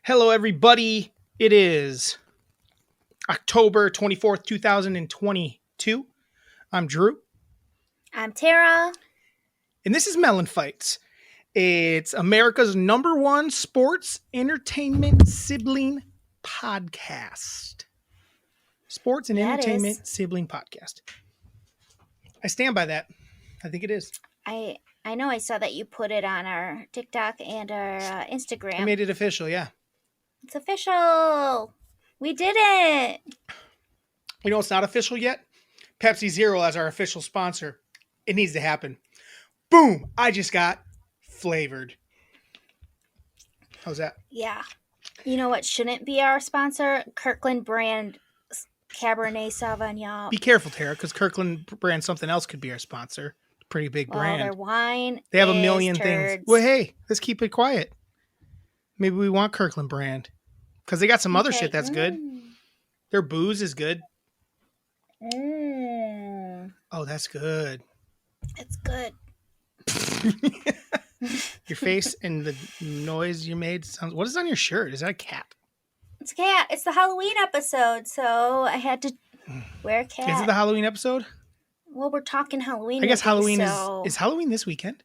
Hello, everybody. It is October 24th, 2022. I'm Drew. I'm Tara. And this is MELLONfights. It's America's #1 sports entertainment sibling podcast. Sports and entertainment sibling podcast. I stand by that. I think it is. I know I saw that you put it on our TikTok and our Instagram. I made it official, yeah. It's official. We did it. You know what's not official yet? Pepsi Zero as our official sponsor. It needs to happen. Boom! I just got flavored. How's that? Yeah. You know what shouldn't be our sponsor? Kirkland brand Cabernet Sauvignon. Be careful, Tara, because Kirkland brand something else could be our sponsor. Pretty big brand. Their wine. They have a million turds. things. Well, hey, let's keep it quiet. Maybe we want Kirkland brand because they got some other shit that's good. Their booze is good. Oh, that's good. It's good. Your face and the noise you made sounds. What is on your shirt? Is that a cat? It's a cat. It's the Halloween episode, so I had to wear a cat. Is it the Halloween episode? Well, we're talking Halloween. I guess Halloween so is Halloween this weekend?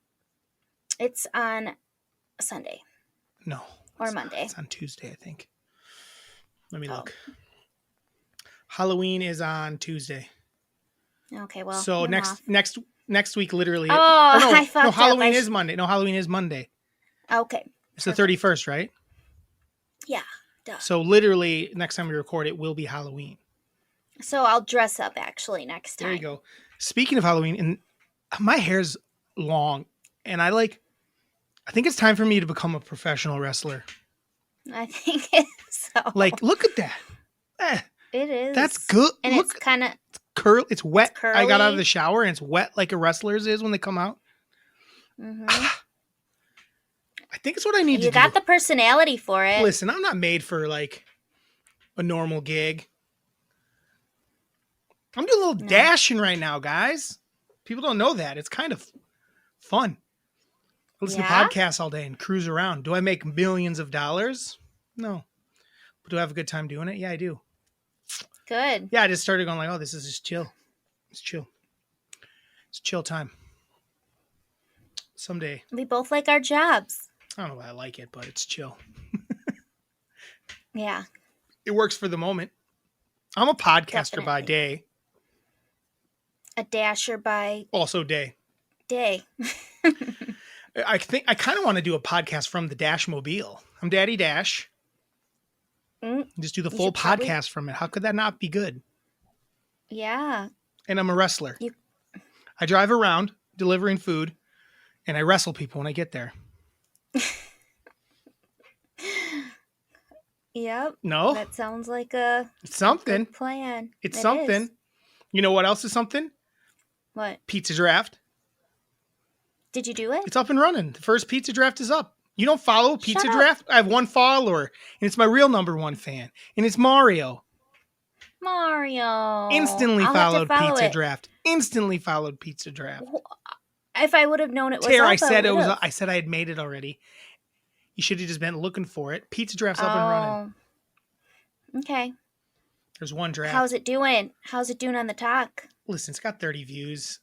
It's on Sunday. No. Or Monday. It's on Tuesday, I think. Let me look. Halloween is on Tuesday. Okay, well. So next week, literally. I thought Halloween is Monday. No, Halloween is Monday. Okay. It's the 31st, right? Yeah. Duh. So literally, next time we record, it will be Halloween. So I'll dress up actually next time. There you go. Speaking of Halloween, and my hair's long, and I think it's time for me to become a professional wrestler. I think it's so. Look at that. It is. That's good. And look, it's kind of curl. It's wet. It's curly. I got out of the shower, and it's wet like a wrestler's is when they come out. Mm-hmm. I think it's what I need to do. You got the personality for it. Listen, I'm not made for a normal gig. I'm doing a little dashing right now, guys. People don't know that. It's kind of fun. I listen to podcasts all day and cruise around. Do I make millions of dollars? No. But do I have a good time doing it? Yeah, I do. Good. Yeah, I just started going this is just chill. It's chill. It's chill time. Someday. We both like our jobs. I don't know why I like it, but it's chill. Yeah. It works for the moment. I'm a podcaster by Definitely. day. A dasher by Also day. I think I kind of want to do a podcast from the Dashmobile. I'm Daddy Dash. Just do the full podcast from it. How could that not be good? Yeah. And I'm a wrestler. I drive around delivering food, and I wrestle people when I get there. Yep. No? That sounds like It's something. good plan. It's It something. is. You know what else is something? What? Pizza draft. Did you do it? It's up and running. The first pizza draft is up. You don't follow Pizza Shut up. Draft? I have one follower, and it's my real #1 fan, and it's Mario. Mario. Instantly I'll have to followed follow Pizza it. Draft. Instantly followed Pizza Draft. If I would have known it was Tara, up, I said would've. I said I had made it already. You should have just been looking for it. Pizza Draft's up and running. Okay. There's one draft. How's it doing? How's it doing on the talk? Listen, it's got 30 views,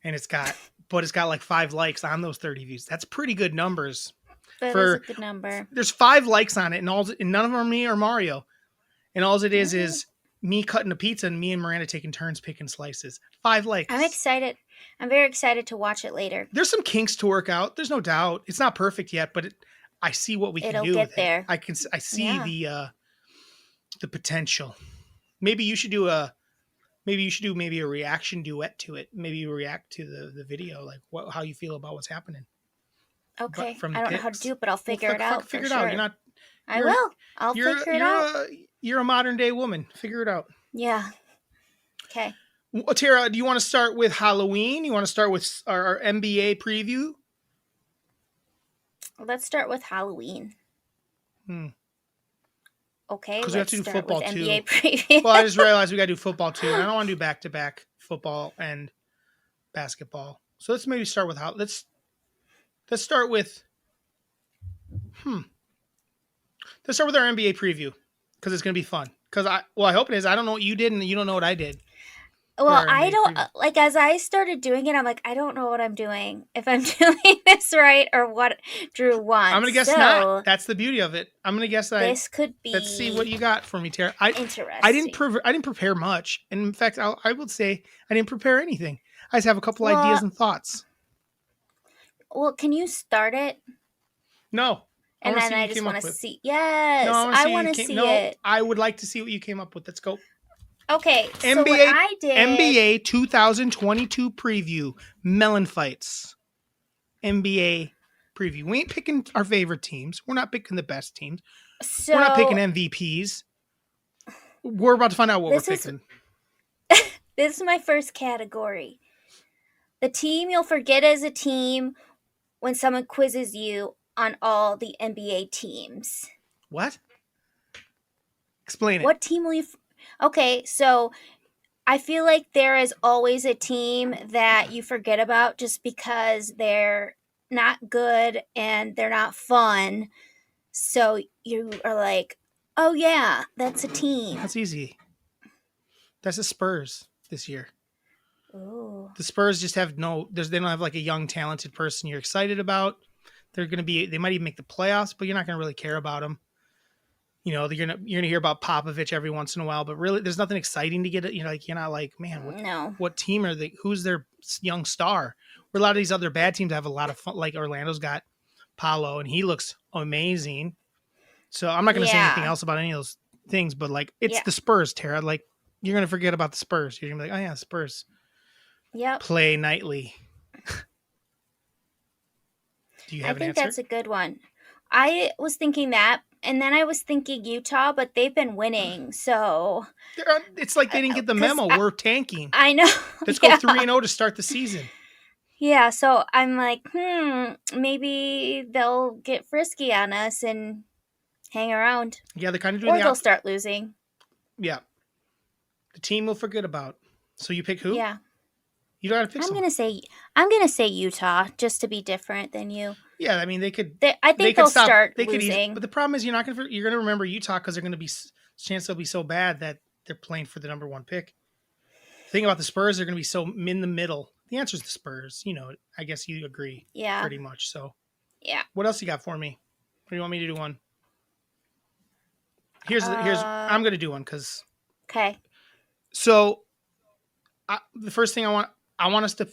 and it's got 5 likes on those 30 views. That's pretty good numbers. That is a good number. There's 5 likes on it, and none of them are me or Mario. And all it is me cutting a pizza and me and Miranda taking turns picking slices. 5 likes. I'm excited. I'm very excited to watch it later. There's some kinks to work out. There's no doubt. It's not perfect yet, but I see what we can do. It'll get with there. it. I see the potential. Maybe you should do a reaction duet to it. Maybe you react to the video, how you feel about what's happening. Okay. From I don't know how to do it, but I'll figure it out. Figure it out. I will. I'll figure it out. You're a modern day woman. Figure it out. Yeah. Okay. Well, Tara, do you want to start with Halloween? You want to start with our NBA preview? Let's start with Halloween. Okay. Because we have to do football with too. NBA preview. Well, I just realized we got to do football too. And I don't want to do back-to-back football and basketball. So let's maybe start with Let's start with Let's start with our NBA preview because it's going to be fun. Because I hope it is. I don't know what you did, and you don't know what I did. Well, I don't like as I started doing it. I'm like, I don't know what I'm doing. If I'm doing this right or what Drew wants. I'm gonna guess not. That's the beauty of it. I'm gonna guess that this could be. Let's see what you got for me, Tara. Interesting. I didn't prepare much, and in fact, I would say I didn't prepare anything. I just have a couple ideas and thoughts. Well, can you start it? No. And then I just want to see. Yes, I want to see it. I would like to see what you came up with. Let's go. Okay, so what I did... NBA 2022 preview, MELLONfights. NBA preview. We ain't picking our favorite teams. We're not picking the best teams. We're not picking MVPs. We're about to find out what we're picking. This is my first category. The team you'll forget as a team when someone quizzes you on all the NBA teams. What? Explain it. What team will you... Okay, so I feel like there is always a team that you forget about just because they're not good and they're not fun. So you are like, oh yeah, that's a team. That's easy. That's the Spurs this year. Ooh. The Spurs just have they don't have like a young, talented person you're excited about. They might even make the playoffs, but you're not going to really care about them. You know, you're gonna hear about Popovich every once in a while, but really, there's nothing exciting to get it. You're not like, man, what team are they? Who's their young star? Where a lot of these other bad teams have a lot of fun. Like Orlando's got Paolo, and he looks amazing. So I'm not going to say anything else about any of those things, but like, it's the Spurs, Tara. Like, you're going to forget about the Spurs. You're going to be like, oh yeah, Spurs. Yep. Play nightly. Do you have an answer? I think that's a good one. I was thinking that. And then I was thinking Utah, but they've been winning, so... It's like they didn't get the memo. We're tanking. I know. Let's go 3-0 to start the season. Yeah, so I'm like, maybe they'll get frisky on us and hang around. Yeah, they're kind of doing Or they'll start losing. Yeah. The team we'll forget about. So you pick who? Yeah. You don't have to pick I'm gonna say Utah, just to be different than you. Yeah, I mean they could. I think they'll start losing. But the problem is you're gonna remember Utah because they're gonna be chance they'll be so bad that they're playing for the number one pick. The thing about the Spurs, they're gonna be so in the middle. The answer is the Spurs. You know, I guess you agree. Yeah. Pretty much. So. Yeah. What else you got for me? Or do you want me to do one? Here's I'm gonna do one because. Okay. So, the first thing I want us to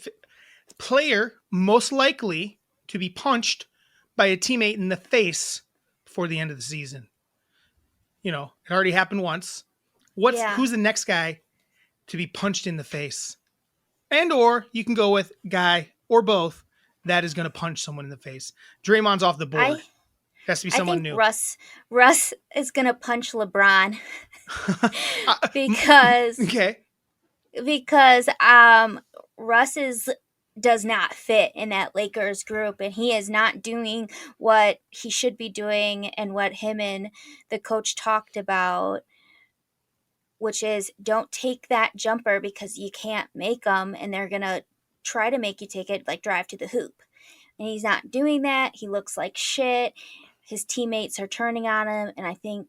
player most likely to be punched by a teammate in the face before the end of the season. You know, it already happened once. Who's the next guy to be punched in the face? And or you can go with guy or both that is going to punch someone in the face. Draymond's off the board. Has to be someone new. Russ is going to punch LeBron because Russ does not fit in that Lakers group, and he is not doing what he should be doing and what him and the coach talked about, which is don't take that jumper because you can't make them, and they're going to try to make you take it, like drive to the hoop. And he's not doing that. He looks like shit. His teammates are turning on him, and I think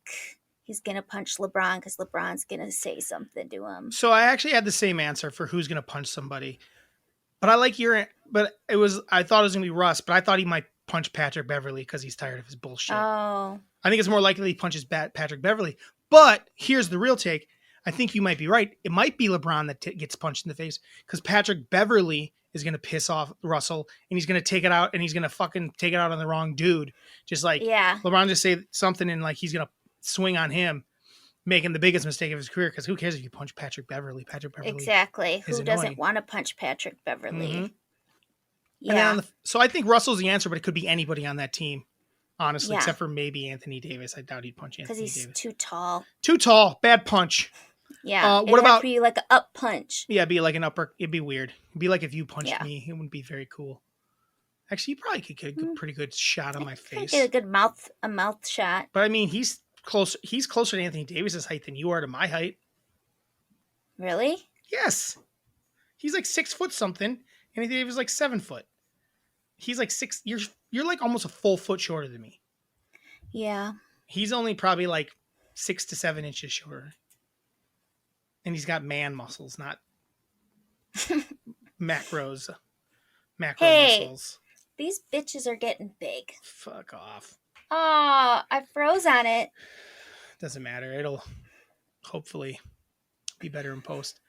he's going to punch LeBron because LeBron's going to say something to him. So I actually had the same answer for who's going to punch somebody. But I thought it was going to be Russ, but I thought he might punch Patrick Beverley because he's tired of his bullshit. Oh. I think it's more likely he punches Patrick Beverley. But here's the real take. I think you might be right. It might be LeBron that gets punched in the face because Patrick Beverley is going to piss off Russell and he's going to take it out and he's going to fucking take it out on the wrong dude. Just like LeBron just say something and like he's going to swing on him, making the biggest mistake of his career because who cares if you punch Patrick Beverley? Patrick Beverley. Exactly. Who doesn't want to punch Patrick Beverley? Mm-hmm. Yeah. So I think Russell's the answer, but it could be anybody on that team, honestly, except for maybe Anthony Davis. I doubt he'd punch Anthony Davis. Because he's too tall. Too tall. Bad punch. Yeah. What about be like an up punch? Yeah, be like an upper. It'd be weird. It'd be like if you punched me. It wouldn't be very cool. Actually, you probably could get a pretty good shot on my face. Get a good mouth shot. But I mean, he's closer to Anthony Davis's height than you are to my height. Really? Yes. He's like 6 foot something. Anthony Davis is like 7 foot. He's like 6. You're like almost a full foot shorter than me. Yeah. He's only probably like 6 to 7 inches shorter. And he's got man muscles, not macro Hey, muscles. these bitches are getting big. Fuck off. Oh, I froze on it. Doesn't matter. It'll hopefully be better in post.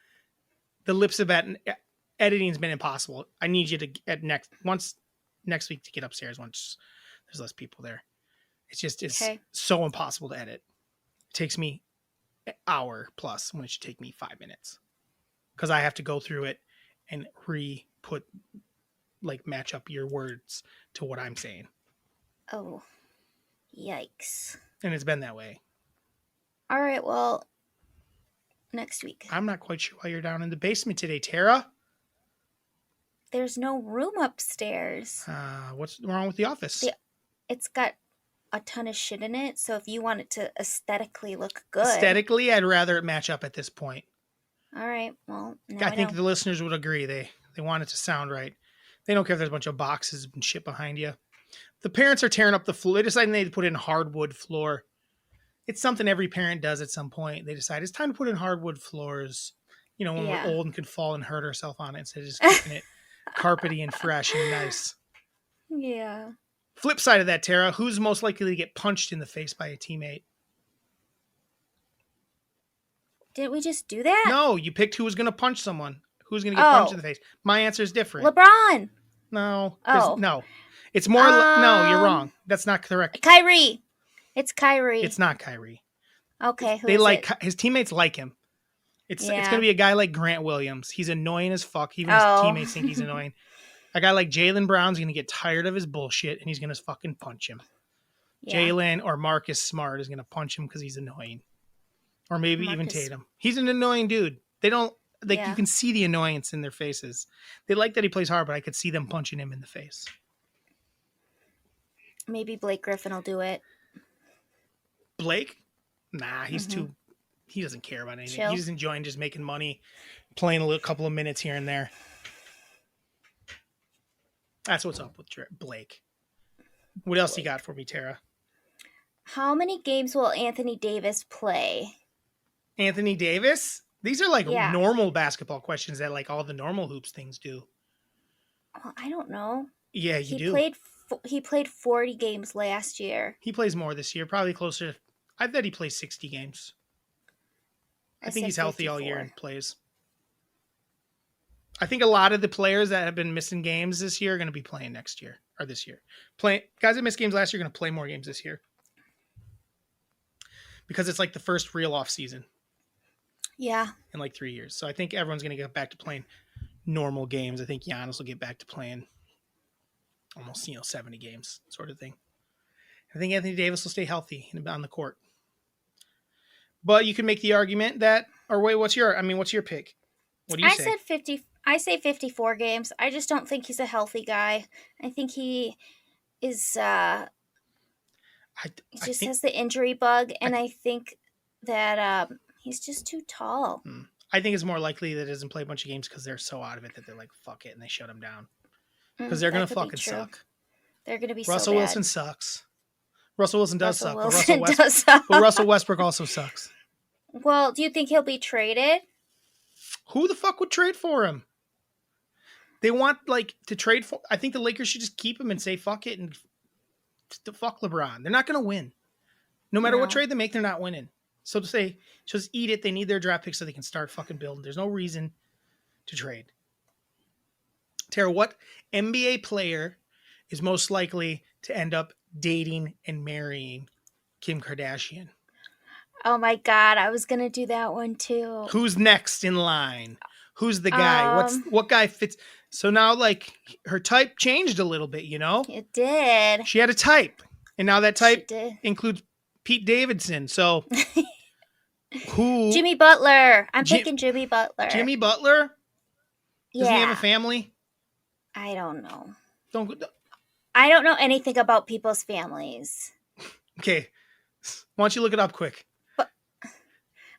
The lips of editing's been impossible. I need you to next week to get upstairs once there's less people there. It's so impossible to edit. It takes me an hour plus when it should take me 5 minutes. Because I have to go through it and match up your words to what I'm saying. Oh, yikes. And it's been that way. All right, well, next week. I'm not quite sure why you're down in the basement today, Tara. There's no room upstairs. What's wrong with the office? It's got a ton of shit in it, so if you want it to aesthetically look good. Aesthetically, I'd rather it match up at this point. All right, well, I think the listeners would agree. They want it to sound right. They don't care if there's a bunch of boxes and shit behind you. The parents are tearing up the floor. They decided they put in hardwood floor. It's something every parent does at some point. They decide it's time to put in hardwood floors. You know, when we're old and could fall and hurt ourselves on it instead of just keeping it carpety and fresh and nice. Yeah. Flip side of that, Tara, who's most likely to get punched in the face by a teammate? Didn't we just do that? No, you picked who was going to punch someone. Who's going to get punched in the face? My answer is different. LeBron. No. No. It's more... no, you're wrong. That's not correct. Kyrie. It's Kyrie. It's not Kyrie. Okay, his teammates like him. It's going to be a guy like Grant Williams. He's annoying as fuck. Even his teammates think he's annoying. A guy like Jaylen Brown's going to get tired of his bullshit, and he's going to fucking punch him. Yeah. Jaylen or Marcus Smart is going to punch him because he's annoying. Or maybe even Tatum. He's an annoying dude. They don't... you can see the annoyance in their faces. They like that he plays hard, but I could see them punching him in the face. Maybe Blake Griffin will do it. Blake? Nah, he's too... He doesn't care about anything. Chill. He's enjoying just making money, playing a couple of minutes here and there. That's what's up with Blake. What else you got for me, Tara? How many games will Anthony Davis play? Anthony Davis? These are like normal basketball questions that like all the normal hoops things do. Well, I don't know. Yeah, he played 40 games last year. He plays more this year, probably closer. I bet he plays 60 games. I think he's healthy 54. All year and plays. I think a lot of the players that have been missing games this year are going to be playing next year or this year. Guys that missed games last year are going to play more games this year. Because it's like the first real off season. Yeah. In like 3 years. So I think everyone's going to get back to playing normal games. I think Giannis will get back to playing almost, 70 games sort of thing. I think Anthony Davis will stay healthy on the court. But you can make the argument that, or wait, what's your pick? What do you say? I say 54 games. I just don't think he's a healthy guy. I think he is, he has the injury bug, and I think that he's just too tall. I think it's more likely that he doesn't play a bunch of games because they're so out of it that they're like, fuck it, and they shut him down. Because they're going to fucking suck. They're going to be Russell so bad. Wilson sucks. Russell Wilson does suck. But Russell Westbrook also sucks. Well, do you think he'll be traded? Who the fuck would trade for him? They want to trade for... I think the Lakers should just keep him and say fuck it and fuck LeBron. They're not going to win. No matter what trade they make, they're not winning. So to say, just eat it. They need their draft picks so they can start fucking building. There's no reason to trade. Tara, what NBA player is most likely to end up dating and marrying Kim Kardashian? Oh my God, I was gonna do that one too. Who's next in line? Who's the guy? What guy fits? So now, her type changed a little bit. It did. She had a type, and now that type includes Pete Davidson. So who? Jimmy Butler. I'm picking Jimmy Butler. Jimmy Butler. Does he have a family? I don't know. Don't. I don't know anything about people's families. Okay, why don't you look it up quick?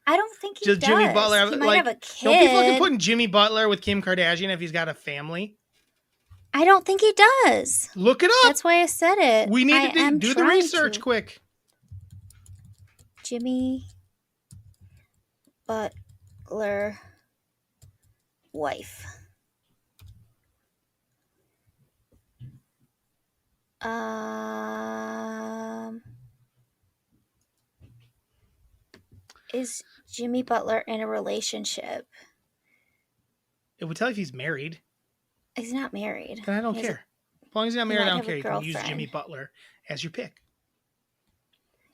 I don't think he does. Jimmy Butler, he might have a kid. Don't be fucking putting Jimmy Butler with Kim Kardashian if he's got a family. I don't think he does. Look it up. That's why I said it. We need to do the research quick. Jimmy Butler wife. Is Jimmy Butler in a relationship? It would tell you if he's married. He's not married. Then I don't care. As long as he's not he married, I might don't have a care. You can use girlfriend. Jimmy Butler as your pick.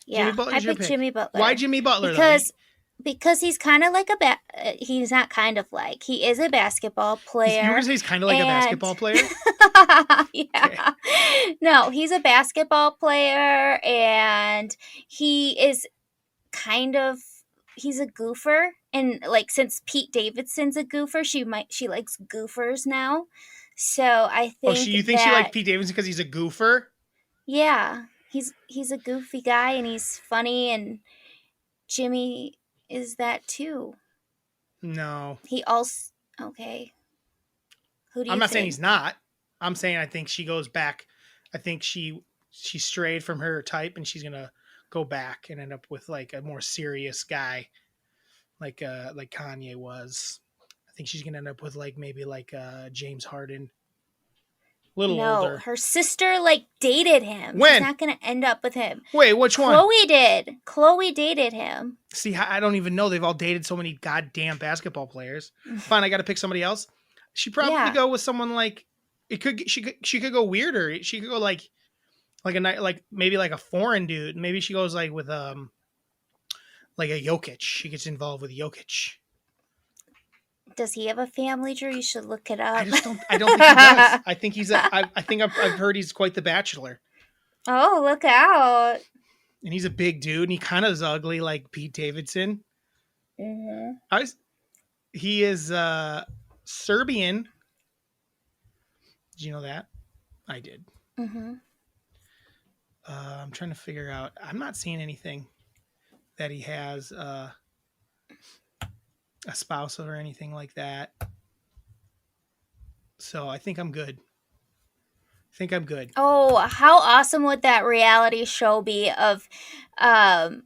Yeah, Jimmy Butler's I your picked pick. Jimmy Butler. Why Jimmy Butler? Because he's kind of like he's not kind of like, he is a basketball player. You were gonna say he's kind of like a basketball player? Yeah. Okay. No, he's a basketball player, and he is kind of, he's a goofer, and like, since Pete Davidson's a goofer, she likes goofers now. So I think you think she liked Pete Davidson because he's a goofer? Yeah, he's a goofy guy, and he's funny, and Jimmy is that too. No. He also, okay. Who do you I'm not think? saying he's not. I'm saying I think she goes back. I think she strayed from her type, and she's gonna go back and end up with like a more serious guy, like Kanye was. I think she's gonna end up with like maybe like James Harden. A little older. Her sister like dated him. When? She's not gonna end up with him. Wait, which one? Chloe did. Chloe dated him. See, I don't even know. They've all dated so many goddamn basketball players. Fine, I got to pick somebody else. She'd probably go with someone like she could go weirder. She could go like a night, like maybe like a foreign dude. Maybe she goes like with like a Jokic. She gets involved with Jokic. Does he have a family, Drew? You should look it up. I don't think he does. I think he's I think I've heard he's quite the bachelor. Oh, look out. And he's a big dude, and he kind of is ugly like Pete Davidson. Mm-hmm. He is Serbian. Did you know that? I did. Mm-hmm. I'm trying to figure out. I'm not seeing anything that he has a spouse or anything like that. So I think I'm good. Oh, how awesome would that reality show be of Nikola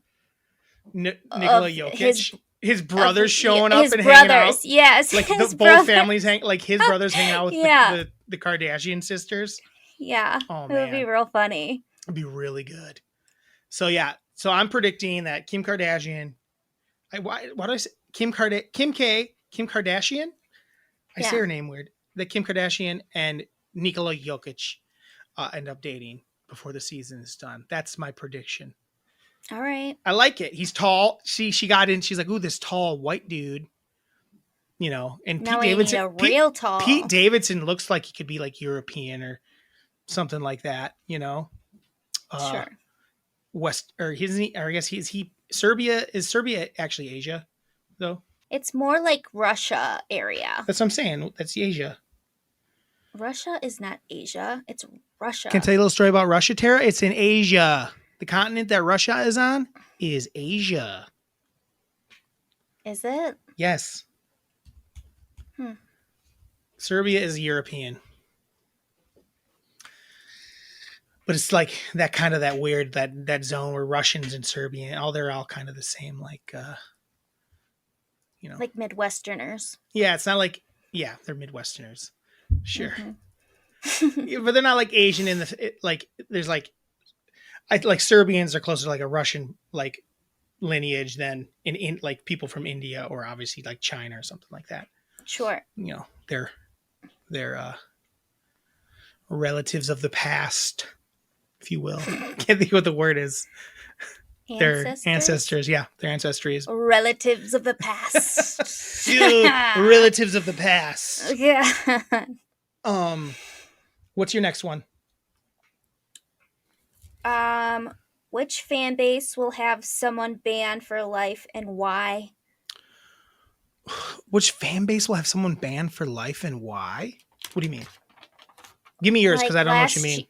Jokic? His brothers showing up and brothers, hanging out. Yes. Like both families like his brothers hang out with the Kardashian sisters. Yeah. Oh, it man. would be real funny. It'd be really good. So yeah. So I'm predicting that Kim Kardashian. Why do I say Kim Kardashian? I say her name weird. That Kim Kardashian and Nikola Jokic end up dating before the season is done. That's my prediction. All right. I like it. He's tall. She got in. She's like, ooh, this tall white dude. You know, and now Pete Davidson. Tall. Pete Davidson looks like he could be like European or something like that. You know, sure. I guess he Serbia. Is Serbia actually Asia though? It's more like Russia area. That's what I'm saying. That's Asia. Russia is not Asia. It's Russia. Can I tell you a little story about Russia, Tara? It's in Asia. The continent that Russia is on is Asia. Is it? Yes. Serbia is European. But it's like that kind of that weird, that zone where Russians and Serbian, they're all kind of the same, like, you know. Like Midwesterners. Yeah, it's not like, yeah, they're Midwesterners. Sure. Yeah, but they're not like Asian in there's like Serbians are closer to like a Russian like lineage than in like people from India or obviously like China or something like that. Sure. You know, they're relatives of the past, if you will. Can't think what the word is. Their ancestors. Yeah, their ancestry is relatives of the past. Relatives of the past. Yeah. What's your next one? Which fan base will have someone banned for life and why? Which fan base will have someone banned for life and why? What do you mean? Give me yours because I don't know what you mean.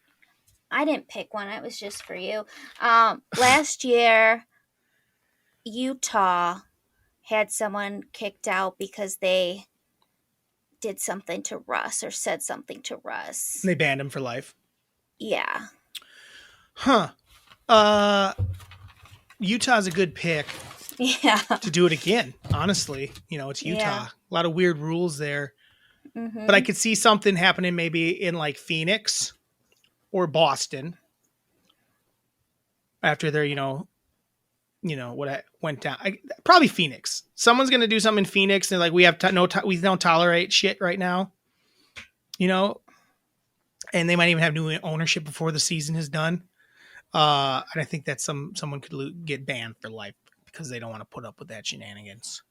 I didn't pick one. It was just for you. Last year, Utah had someone kicked out because they did something to Russ or said something to Russ. They banned him for life. Yeah. Huh. Utah's a good pick Yeah. to do it again. Honestly, it's Utah. Yeah. A lot of weird rules there, Mm-hmm. but I could see something happening maybe in like Phoenix or Boston after they're what went down. Probably Phoenix. Someone's gonna do something in Phoenix, and like we have we don't tolerate shit right now. And they might even have new ownership before the season is done. And I think that someone could get banned for life because they don't want to put up with that shenanigans.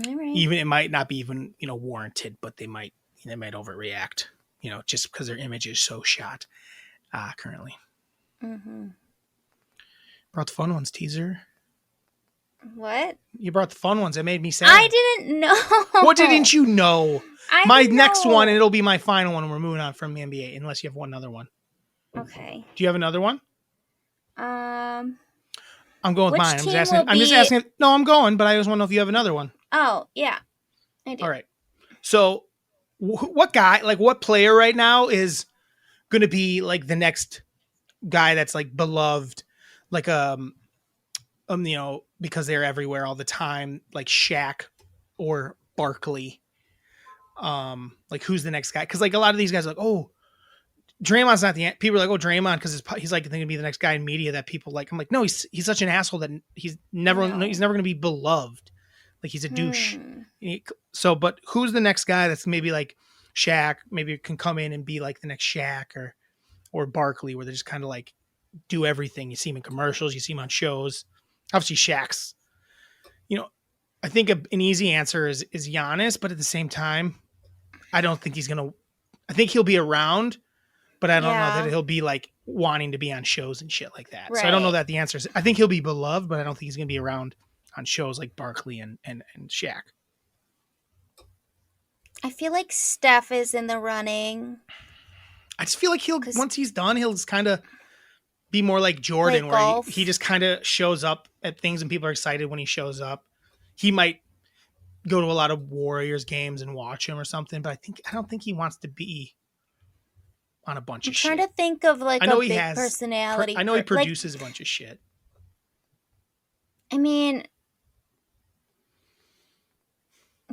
All right. Even it might not be even warranted, but they might overreact. Just because their image is so shot currently. Mm-hmm. Brought the fun ones, teaser. What? You brought the fun ones. It made me sad. I didn't know. What didn't you know? My next know. one, and it'll be my final one. We're moving on from the NBA, unless you have one other one. Okay. Do you have another one? I'm going with mine. I'm just asking. No, I'm going, but I just want to know if you have another one. Oh, yeah. I do. All right. So, what guy, like what player right now is going to be like the next guy that's like beloved, like because they're everywhere all the time, like Shaq or Barkley. Like who's the next guy? Because like a lot of these guys are like, oh, Draymond's not the people are like, oh, Draymond, because he's like going to be the next guy in media that people like. I'm like, no, he's such an asshole that he's never going to be beloved. Like he's a douche. So, but who's the next guy that's maybe like Shaq? Maybe can come in and be like the next Shaq or Barkley, where they just kind of like do everything. You see him in commercials, you see him on shows. Obviously, Shaq's. I think an easy answer is Giannis, but at the same time, I don't think he's gonna. I think he'll be around, but I don't know that he'll be like wanting to be on shows and shit like that. Right. So I don't know that the answer is. I think he'll be beloved, but I don't think he's gonna be around on shows like Barkley and Shaq. I feel like Steph is in the running. I just feel like once he's done, he'll just kind of be more like Jordan, where he just kind of shows up at things and people are excited when he shows up. He might go to a lot of Warriors games and watch him or something, but I don't think he wants to be on a bunch of shit. I'm trying to think of like a big personality. I know he produces a bunch of shit. I mean,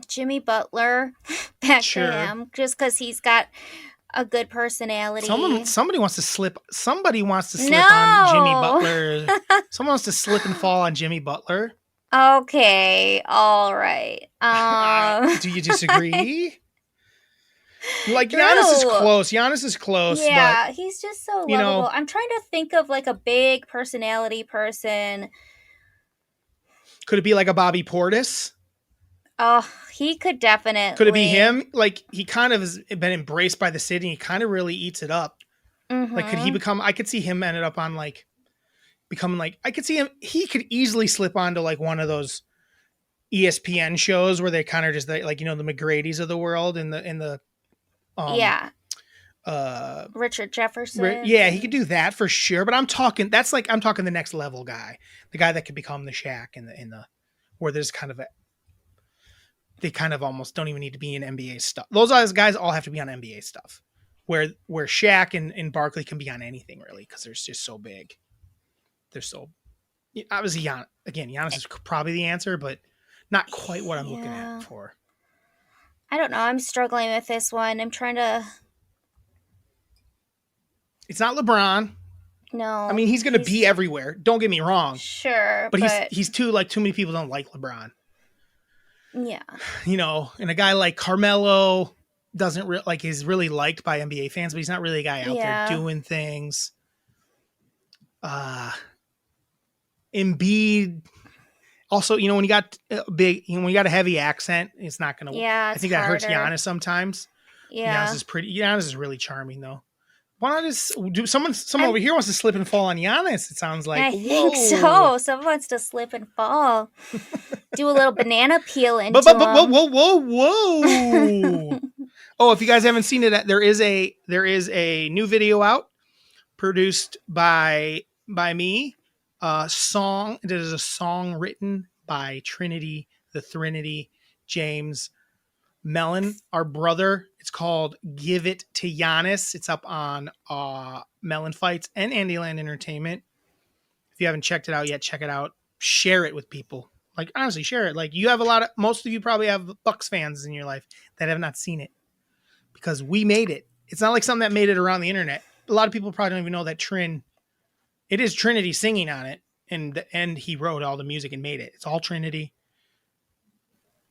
Jimmy Butler, back to him, just because he's got a good personality. Somebody wants to slip. Somebody wants to slip on Jimmy Butler. Someone wants to slip and fall on Jimmy Butler. Okay, all right. Do you disagree? Like Giannis is close. Giannis is close. Yeah, but, he's just so lovable. I'm trying to think of like a big personality person. Could it be like a Bobby Portis? Oh, he could definitely. Could it be him? Like he kind of has been embraced by the city. He kind of really eats it up. Mm-hmm. Like could he become? I could see him ended up on like becoming like. I could see him. He could easily slip onto like one of those ESPN shows where they kind of just like the McGrady's of the world in the. Richard Jefferson. Yeah, he could do that for sure. But I'm talking the next level guy, the guy that could become the Shaq in the where there's kind of they kind of almost don't even need to be in NBA stuff. Those guys all have to be on NBA stuff. Where Shaq and Barkley can be on anything really because they're just so big. They're so obviously Giannis is probably the answer, but not quite what I'm looking at for. I don't know. I'm struggling with this one. I'm trying to. It's not LeBron. No. I mean, he's going to be everywhere. Don't get me wrong. Sure. But he's too many people don't like LeBron. Yeah. And a guy like Carmelo doesn't is really liked by NBA fans, but he's not really a guy out there doing things. Embiid. Also, when you got when you got a heavy accent, it's not going to. Yeah, I think that hurts Giannis sometimes. Yeah, Giannis is really charming though. Why not just do someone over here wants to slip and fall on Giannis? It sounds like I think so. Someone wants to slip and fall. Do a little banana peel into him. Whoa! Oh, if you guys haven't seen it, there is a new video out produced by me. Song. It is a song written by Trinity, the Thrinity, James Mellon, our brother. It's called "Give It to Giannis." It's up on MELLONfights and Andyland Entertainment. If you haven't checked it out yet, check it out. Share it with people. Like, honestly, share it. Like, you have most of you probably have Bucks fans in your life that have not seen it because we made it. It's not like something that made it around the internet. A lot of people probably don't even know that it is Trinity singing on it. And he wrote all the music and made it. It's all Trinity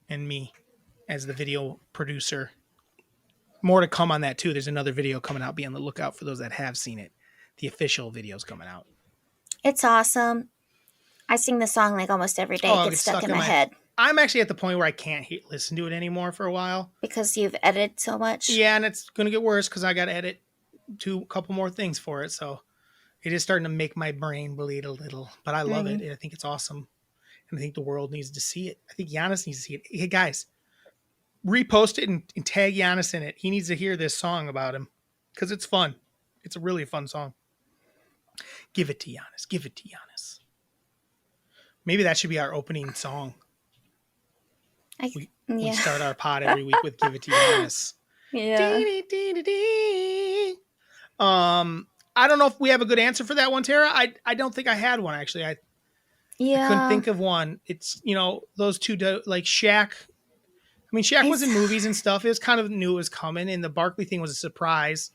and me as the video producer. More to come on that too. There's another video coming out. Be on the lookout for those that have seen it. The official video's coming out. It's awesome. I sing the song like almost every day. It gets stuck in my head. I'm actually at the point where I can't listen to it anymore for a while. Because you've edited so much? Yeah, and it's going to get worse because I got to edit a couple more things for it. So it is starting to make my brain bleed a little. But I love it. I think it's awesome. And I think the world needs to see it. I think Giannis needs to see it. Hey, guys, repost it and tag Giannis in it. He needs to hear this song about him because it's fun. It's a really fun song. Give it to Giannis. Give it to Giannis. Maybe that should be our opening song. We start our pod every week with "Give It to Giannis." Yeah. I don't know if we have a good answer for that one, Tara. I don't think I had one actually. I couldn't think of one. It's those two like Shaq. I mean, Shaq was in movies and stuff. It was kind of knew it was coming, and the Barkley thing was a surprise.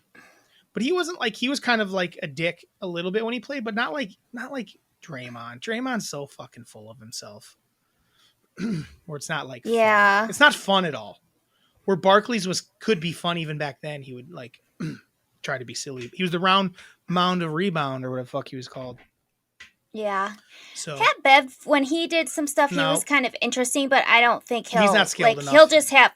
But he wasn't he was kind of like a dick a little bit when he played, but not like Draymond. Draymond's so fucking full of himself. Where it's not like fun. It's not fun at all. Where Barkley's could be fun even back then. He would try to be silly. He was the round mound of rebound or whatever the fuck he was called. Yeah. So Pat Bev, when he did some stuff, he was kind of interesting, but I don't think he's not skilled enough. He'll just have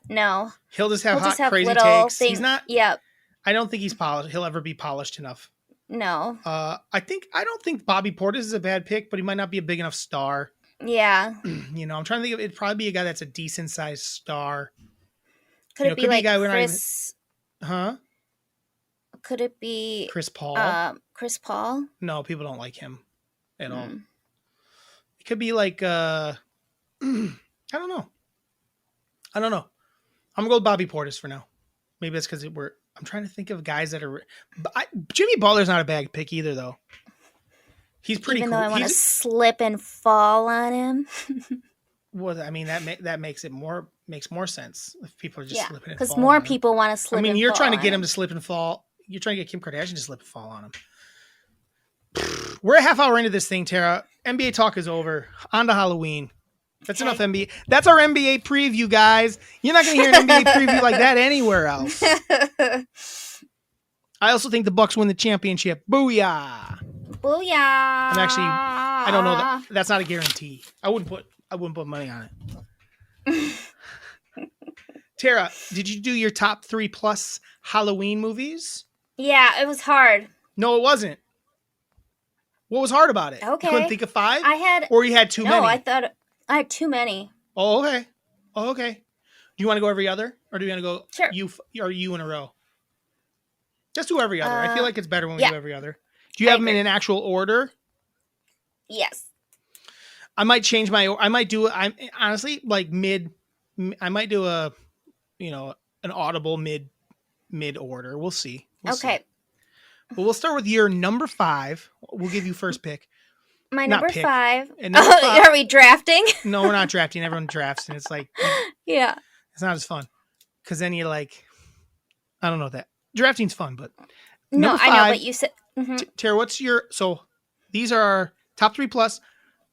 crazy takes. He's not. Yep. I don't think he's polished. He'll ever be polished enough. No. I don't think Bobby Portis is a bad pick, but he might not be a big enough star. Yeah. I'm trying to think of it'd probably be a guy that's a decent sized star. Could it be like Chris? Could it be Chris Paul? Chris Paul? No, people don't like him at all. It could be like I don't know. I'm gonna go with Bobby Portis for now. Maybe that's because I'm trying to think of guys that are. Jimmy Butler's not a bad pick either, though. He's pretty cool. Even though I want to slip and fall on him. Well, I mean that makes more sense if people are just slipping and falling. Because more people want to slip. I mean, you're trying to get him to slip and fall. You're trying to get Kim Kardashian to slip and fall on him. We're a half hour into this thing, Tara. NBA talk is over. On to Halloween. That's enough NBA. That's our NBA preview, guys. You're not going to hear an NBA preview like that anywhere else. I also think the Bucks win the championship. Booyah! Booyah! I don't know that's not a guarantee. I wouldn't put money on it. Tara, did you do your top 3+ Halloween movies? Yeah, it was hard. No, it wasn't. What was hard about it? Okay. You couldn't think of 5? Or you had too many? No, I thought I had too many. Oh, okay. Do you want to go every other? Or do you want to go sure. you in a row? Just do every other. I feel like it's better when we do every other. Do you have them in an actual order? Yes. I might change I might do honestly like I might do an audible mid order. We'll see. Okay. Well, we'll start with your number 5. We'll give you first pick. My number 5. And number 5. Are we drafting? No, we're not drafting. Everyone drafts, and it's like yeah, it's not as fun because then you're like, I don't know that drafting's fun, but no, 5, I know. But you said, Tara, what's your these are our top 3+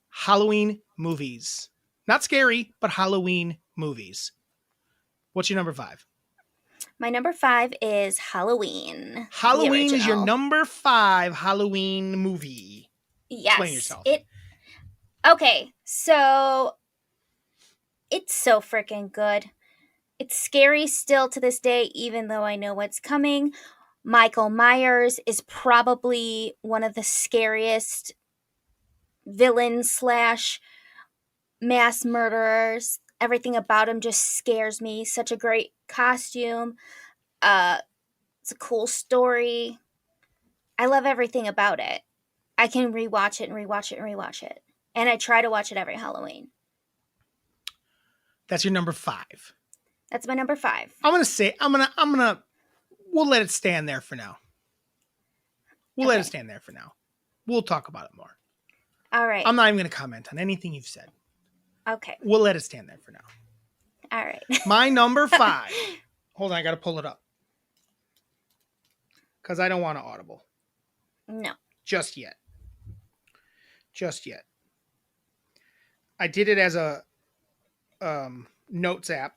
Halloween movies. Not scary, but Halloween movies. What's your number 5? My number 5 is Halloween. Halloween is your number 5 Halloween movie. Yes. Explain yourself. Okay, so it's so freaking good. It's scary still to this day, even though I know what's coming. Michael Myers is probably one of the scariest villains / mass murderers. Everything about him just scares me. Such a great costume. It's a cool story. I love everything about it. I can rewatch it and rewatch it and rewatch it. And I try to watch it every Halloween. That's your number 5. That's my number 5. We'll let it stand there for now. We'll let it stand there for now. We'll talk about it more. All right. I'm not even going to comment on anything you've said. Okay. We'll let it stand there for now. All right. My number 5. Hold on, I got to pull it up. Because I don't want to audible. No. Just yet. I did it as a notes app.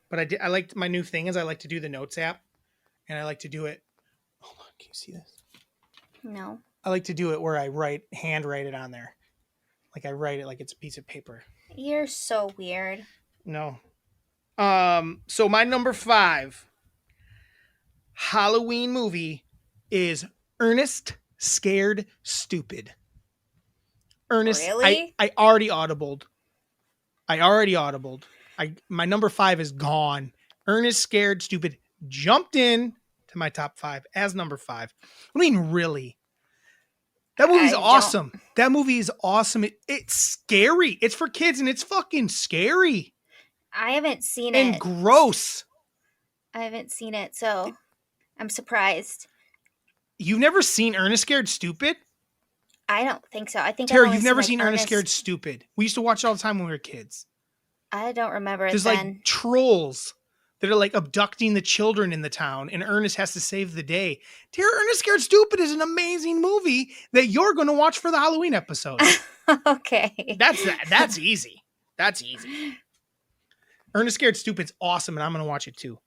But I liked my new thing is I like to do the notes app. And I like to do it. Hold on, can you see this? No. I like to do it where I handwrite it on there. Like I write it like it's a piece of paper. You're so weird. No. So my number 5 Halloween movie is Ernest Scared Stupid. Ernest, Really? I already audibled. My number 5 is gone. Ernest Scared Stupid jumped in to my top 5 as number 5. I mean, really? That movie's awesome. That movie is awesome. It's scary. It's for kids and it's fucking scary. I haven't seen it. And gross. I haven't seen it, so I'm surprised. You've never seen Ernest Scared Stupid? I don't think so. I think Tara, you've never seen Ernest Scared Stupid. We used to watch it all the time when we were kids. I don't remember it There's then. like trolls that are like abducting the children in the town, and Ernest has to save the day. Tara, Ernest Scared Stupid is an amazing movie that you're going to watch for the Halloween episode. Okay. That's easy. That's easy. Ernest Scared Stupid's awesome, and I'm going to watch it too.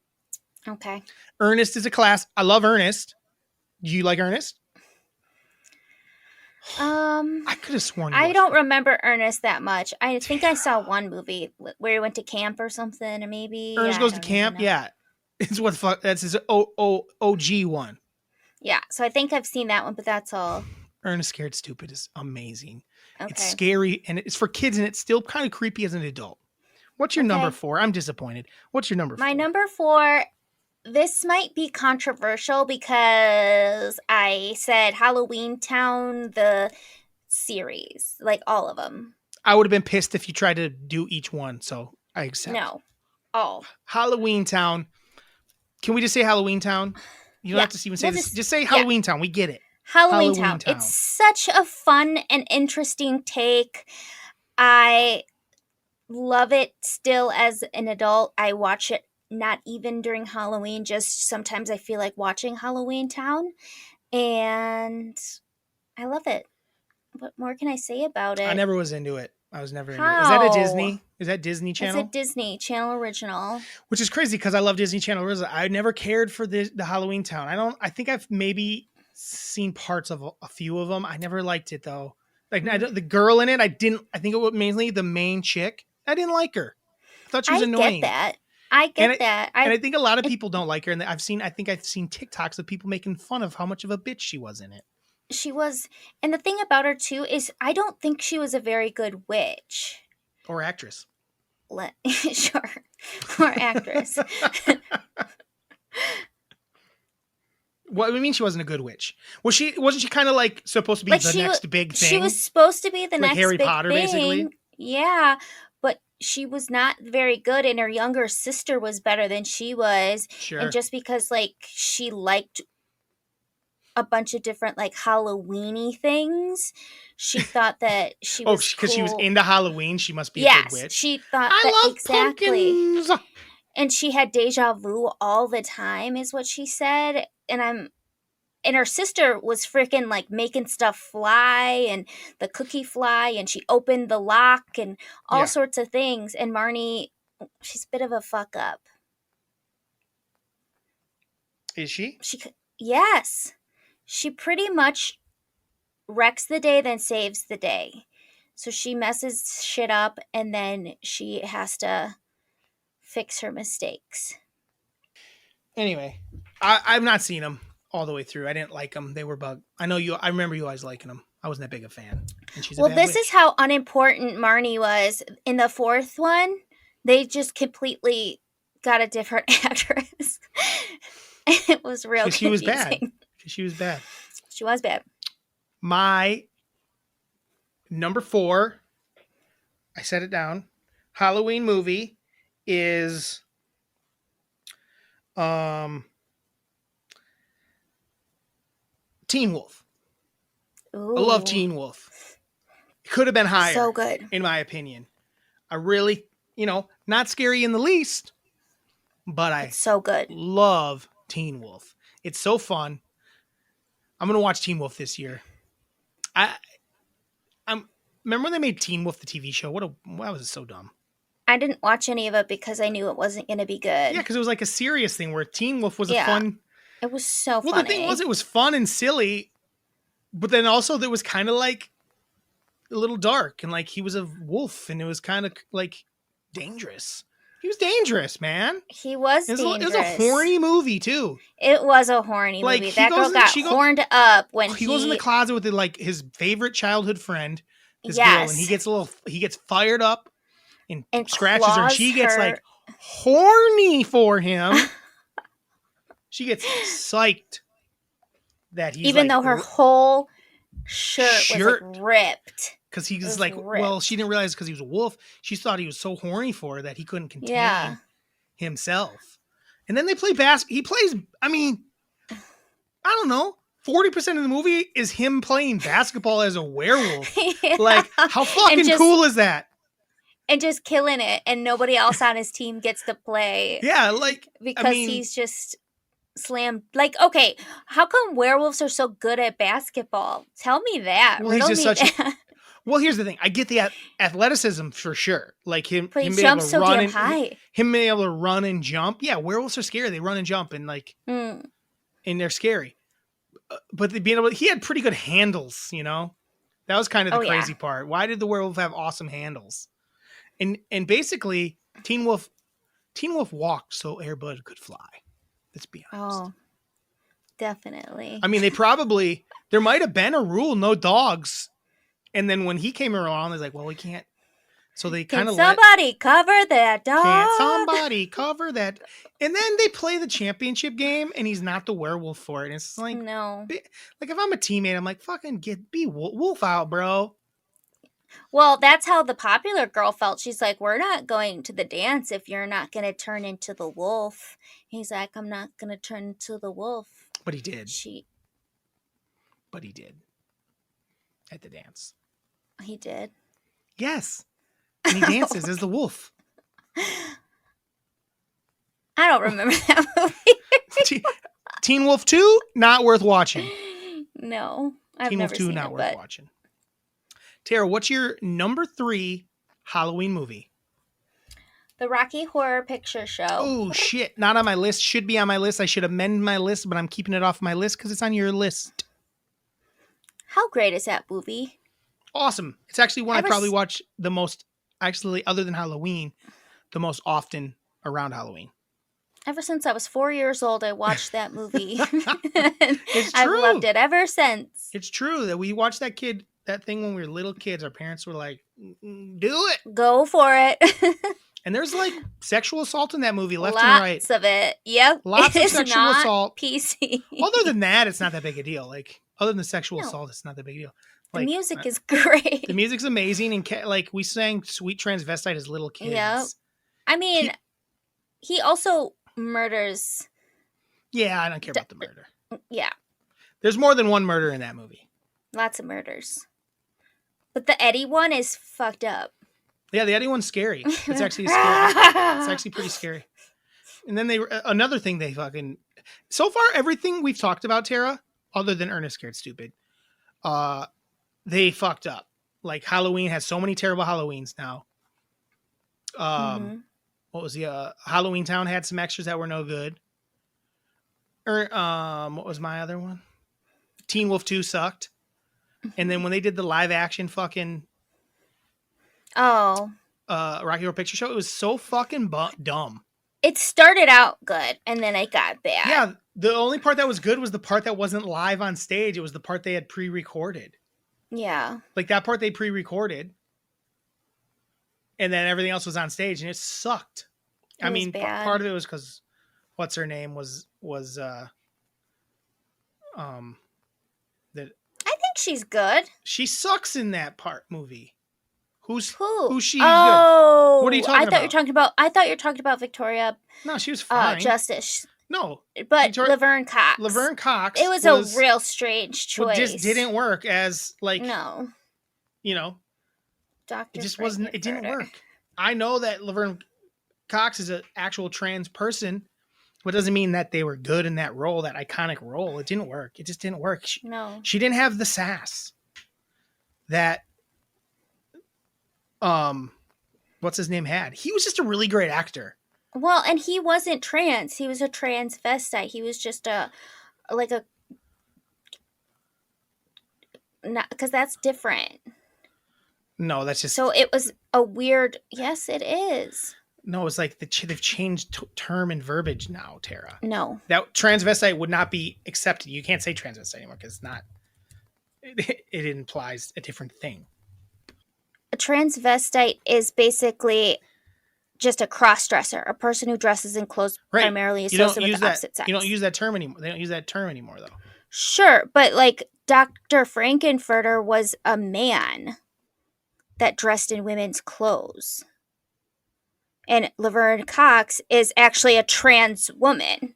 Okay. Ernest is a class. I love Ernest. Do you like Ernest? I could have sworn. I don't remember Ernest that much. I think I saw one movie where he went to camp or something, or maybe Ernest Goes to Camp. Yeah, it's what the fuck. That's his OG one. Yeah, so I think I've seen that one, but that's all. Ernest Scared Stupid is amazing. Okay. It's scary and it's for kids, and it's still kind of creepy as an adult. What's your number 4? I'm disappointed. What's your number 4? My number 4. This might be controversial because I said Halloween Town, the series, like all of them. I would have been pissed if you tried to do each one, so I accept. No. All. Halloween Town. Can we just say Halloween Town? You don't have to even say this. Just say Halloween Town. We get it. Halloween Town. It's such a fun and interesting take. I love it still as an adult. I watch it not even during Halloween, just sometimes I feel like watching Halloween Town, and I love it. What more can I say about it? I never was into it. I was never into it. Is that a Disney? Is that Disney Channel? It's a Disney Channel original. Which is crazy because I love Disney Channel original. I never cared for the Halloween Town. I think I've maybe seen parts of a few of them. I never liked it though. Like the girl in it, I think it was mainly the main chick. I didn't like her. I thought she was annoying. I get that. And I think a lot of people don't like her. And I think I've seen TikToks of people making fun of how much of a bitch she was in it. She was. And the thing about her, too, is I don't think she was a very good witch. Or actress. Sure. Or actress. What do you mean she wasn't a good witch? Wasn't she kind of like supposed to be the next big thing? She was supposed to be the next Harry big Potter, thing. basically. Yeah, but she was not very good, and her younger sister was better than she was. Sure. And just because she liked a bunch of different Halloweeny things, she thought that she was because cool. she was into Halloween, she must be a good witch. She thought I that love exactly. Pumpkins. And she had deja vu all the time, is what she said. And her sister was freaking making stuff fly and the cookie fly, and she opened the lock and all sorts of things. And Marnie, she's a bit of a fuck up. Is she? Yes. She pretty much wrecks the day, then saves the day. So she messes shit up, and then she has to fix her mistakes. Anyway, I've not seen them all the way through. I didn't like them. They were bug. I remember you always liking them. I wasn't that big a fan. And she's this is how unimportant Marnie was. In the fourth one, they just completely got a different actress. It was real confusing. She was bad. She was bad. She was bad. My number 4, I set it down, Halloween movie is Teen Wolf. I love Ooh. Teen Wolf. It could have been higher. So good. In my opinion. I really, not scary in the least, but I It's so good. love Teen Wolf. It's so fun. I'm going to watch Teen Wolf this year. I'm remember when they made Teen Wolf the TV show? Why was it so dumb? I didn't watch any of it because I knew it wasn't going to be good. Yeah, because it was like a serious thing where Teen Wolf was a fun. It was so funny. Well, the thing was, it was fun and silly, but then also there was kind of like a little dark, and like he was a wolf, and it was kind of like dangerous. He was dangerous, man. He was dangerous. It was a horny movie too. It was a horny movie. That girl got horned up when he goes in the closet with his favorite childhood friend, this girl, and he gets fired up and scratches her, and she gets like horny for him. She gets psyched that he's even though her whole shirt was like ripped. Because he was like, well, she didn't realize because he was a wolf. She thought he was so horny for her that he couldn't contain himself. And then they play basketball. He plays, I don't know, 40% of the movie is him playing basketball as a werewolf. Yeah. Like, how fucking cool is that? And just killing it. And nobody else on his team gets to play. Yeah, like, because he's just slammed. Like, okay, how come werewolves are so good at basketball? Tell me that. Well, he's just such a... Well, here's the thing. I get the athleticism for sure. Like him being able to run and high. Him being able to run and jump. Yeah, werewolves are scary. They run and jump and and they're scary. But he had pretty good handles, That was kind of the crazy part. Why did the werewolf have awesome handles? And basically, Teen Wolf walked so Air Bud could fly. Let's be honest. Oh, definitely. I mean, there might have been a rule, no dogs. And then when he came around, they're like, well, we can't. So they kind of somebody cover that dog. Can't somebody cover that? And then they play the championship game, and he's not the werewolf for it. And it's like, no. Like, if I'm a teammate, I'm like, fucking be wolf out, bro. Well, that's how the popular girl felt. She's like, we're not going to the dance if you're not going to turn into the wolf. He's like, I'm not going to turn into the wolf. But he did. But he did. At the dance. He did? Yes. And he dances as the wolf. I don't remember that movie. Teen Wolf 2, not worth watching. No. I've Teen Wolf 2, not worth watching. Tara, what's your number 3 Halloween movie? The Rocky Horror Picture Show. Oh, shit. Not on my list. Should be on my list. I should amend my list, but I'm keeping it off my list because it's on your list. How great is that movie? Awesome. It's actually one I probably watch the most, actually, other than Halloween, the most often around Halloween. Ever since I was 4 years old, I watched that movie. It's true. I've loved it ever since. It's true that we watched that thing when we were little kids. Our parents were like, do it. Go for it. And there's like sexual assault in that movie left and right. Lots of it. Yep. Lots of sexual assault. PC. Other than that, it's not that big a deal. Like, other than the sexual assault, it's not that big a deal. Like, the music is great. The music's amazing. And like we sang Sweet Transvestite as little kids. Yep. I mean, he also murders. Yeah, I don't care about the murder. Yeah. There's more than one murder in that movie. Lots of murders. But the Eddie one is fucked up. Yeah, the Eddie one's scary. It's actually scary. It's actually pretty scary. And then another thing they fucking... So far, everything we've talked about, Tara, other than Ernest Scared Stupid, they fucked up. Like, Halloween has so many terrible Halloweens now. What was the... Halloween Town had some extras that were no good. What was my other one? Teen Wolf 2 sucked. And then when they did the live action fucking... Rocky Horror Picture Show, it was so fucking dumb. It started out good, and then it got bad. Yeah, the only part that was good was the part that wasn't live on stage. It was the part they had pre-recorded. Yeah. Like, that part they pre-recorded. And then everything else was on stage, and it sucked. I mean, part of it was because what's her name was that... I think she's good. She sucks in that movie. Who's she? Oh, good? What are you talking about? I thought you were talking about Victoria. No, she was fine. Justice. No. But Laverne Cox. Laverne Cox. It was a real strange choice. It just didn't work as like. No. You know. Dr. It just wasn't. It didn't work. I know that Laverne Cox is an actual trans person, but doesn't mean that they were good in that role, that iconic role. It didn't work. It just didn't work. She didn't have the sass that what's his name had. He was just a really great actor. Well, and he wasn't trans. He was a transvestite. He was just because that's different. No, that's just. So it was a weird. Yes, it is. No, it's like they've changed term and verbiage now, Tara. No. That transvestite would not be accepted. You can't say transvestite anymore because it's not. It implies a different thing. A transvestite is basically just a cross-dresser, a person who dresses in clothes primarily associated with the opposite sex. You don't use that term anymore. They don't use that term anymore, though. Sure, but like Dr. Frankenfurter was a man that dressed in women's clothes. And Laverne Cox is actually a trans woman.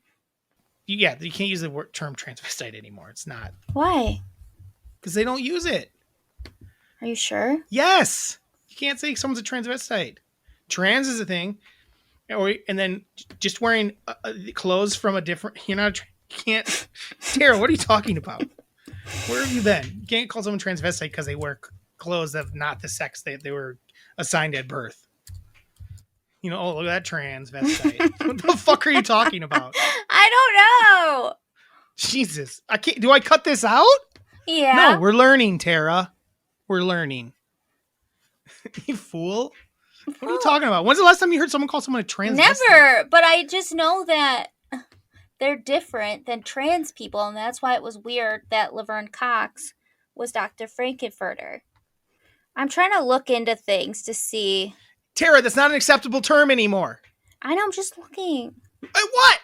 Yeah, you can't use the term transvestite anymore. It's not. Why? Because they don't use it. Are you sure? Yes. You can't say someone's a transvestite. Trans is a thing. And then just wearing clothes from a different... You're not... Can't... Tara, what are you talking about? Where have you been? You can't call someone transvestite because they wear clothes of not the sex they were assigned at birth. You know, oh, look at that transvestite. What the fuck are you talking about? I don't know. Jesus. I can't. Do I cut this out? Yeah. No, we're learning, Tara. We're learning. You fool. What are you talking about? When's the last time you heard someone call someone a transvestite? Never. But I just know that they're different than trans people. And that's why it was weird that Laverne Cox was Dr. Frankenfurter. I'm trying to look into things to see... Tara, that's not an acceptable term anymore. I know, I'm just looking. What?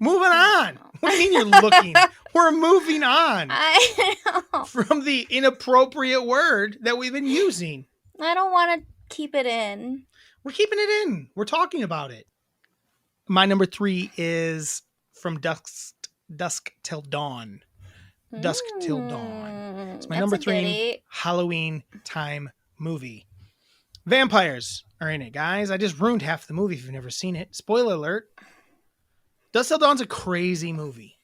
Moving on. What do you mean you're looking? We're moving on. I know. From the inappropriate word that we've been using. I don't want to keep it in. We're keeping it in. We're talking about it. My number 3 is From Dusk Till Dawn. Dusk Till Dawn. It's my number 3 Halloween time movie. Vampires are in it, guys. I just ruined half the movie if you've never seen it. Spoiler alert. Dusk Till Dawn's a crazy movie.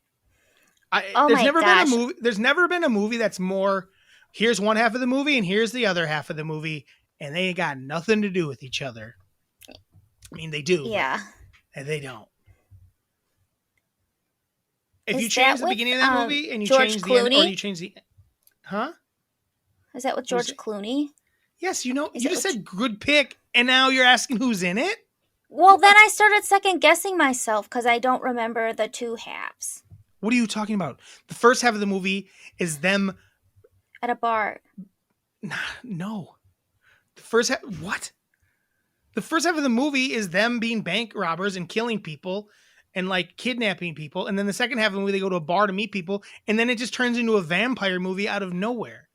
There's never been a movie that's more, here's one half of the movie and here's the other half of the movie, and they ain't got nothing to do with each other. I mean, they do. Yeah. And they don't. If you change the beginning of that movie and you change the end, or you change the... Huh? Is that with George Clooney? Yes, you just said good pick, and now you're asking who's in it? Well, then I started second guessing myself because I don't remember the two halves. What are you talking about? The first half of the movie is them... At a bar. No. The first half... What? The first half of the movie is them being bank robbers and killing people and like kidnapping people. And then the second half of the movie, they go to a bar to meet people. And then it just turns into a vampire movie out of nowhere.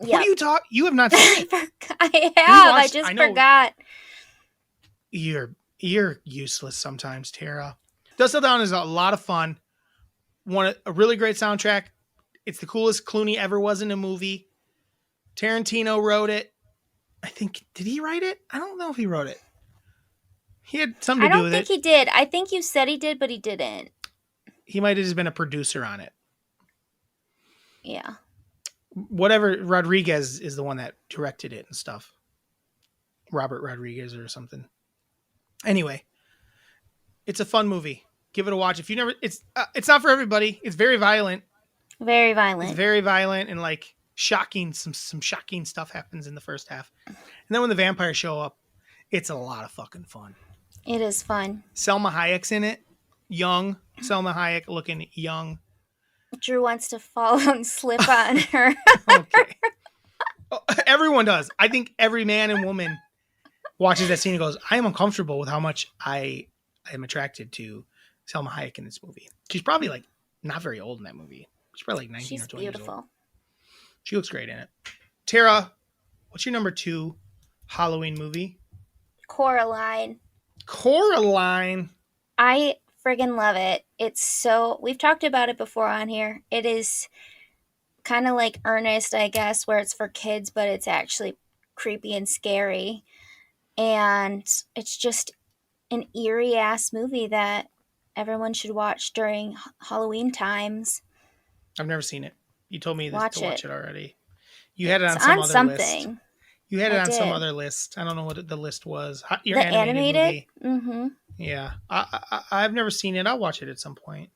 Yep. What are you talking? You have not seen it. I have. I just forgot. You're useless sometimes, Tara. Dusk Till Dawn is a lot of fun. A really great soundtrack. It's the coolest Clooney ever was in a movie. Tarantino wrote it. I think, did he write it? I don't know if he wrote it. He had something to do with it. I don't think he did. I think you said he did, but he didn't. He might have just been a producer on it. Yeah. Whatever, Rodriguez is the one that directed it and stuff. Robert Rodriguez or something. Anyway, it's a fun movie. Give it a watch. If you never, it's not for everybody. It's very violent. Very violent. It's very violent and like shocking. Some shocking stuff happens in the first half. And then when the vampires show up, it's a lot of fucking fun. It is fun. Selma Hayek's in it. Young. Selma Hayek looking young. Drew wants to follow and slip on her. Okay. Everyone does. I think every man and woman watches that scene and goes, I am uncomfortable with how much I am attracted to Selma Hayek in this movie. She's probably like not very old in that movie. She's probably like 19 or 20 years old. She looks great in it. Tara, what's your number 2 Halloween movie? Coraline. Coraline. I friggin' love it. We've talked about it before on here. It is kind of like Ernest, I guess, where it's for kids, but it's actually creepy and scary. And it's just an eerie ass movie that everyone should watch during Halloween times. I've never seen it. You told me to Watch watch it. it already. You had it It's on some on other something. list. You had it I on some did. other list. I don't know what the list was. Your The animated movie. Mm-hmm. Yeah. I've never seen it. I'll watch it at some point.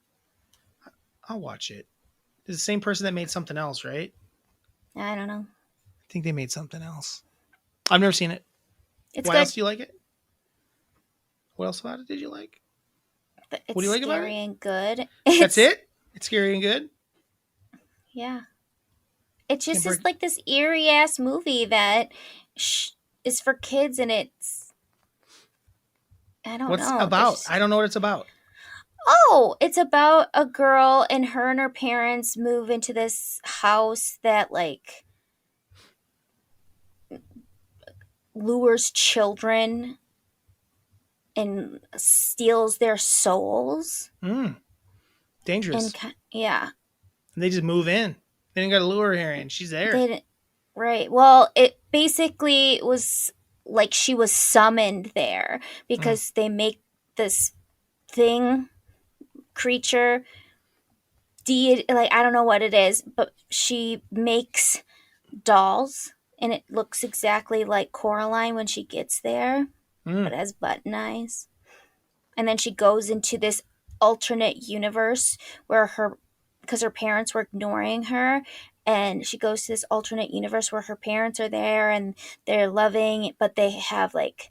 I'll watch it. It's the same person that made something else, right? I don't know. I think they made something else. I've never seen it. It's Why good. else do you like it? What else about it did you like? It's What do you like about scary it? and good. That's it? It's scary and good? Yeah. It just Can't is like this eerie ass movie that is for kids, and it's I don't What's know. about? I don't know what it's about. Oh, it's about a girl, and her parents move into this house that like lures children and steals their souls. Dangerous. And yeah, They just move in. They didn't got to lure her in. She's there. they didn't. Right. Well, it basically was like she was summoned there because they make this creature, like I don't know what it is, but she makes dolls, and it looks exactly like Coraline when she gets there, but it has button eyes. And then she goes into this alternate universe where because her parents were ignoring her, and she goes to this alternate universe where her parents are there and they're loving, but they have like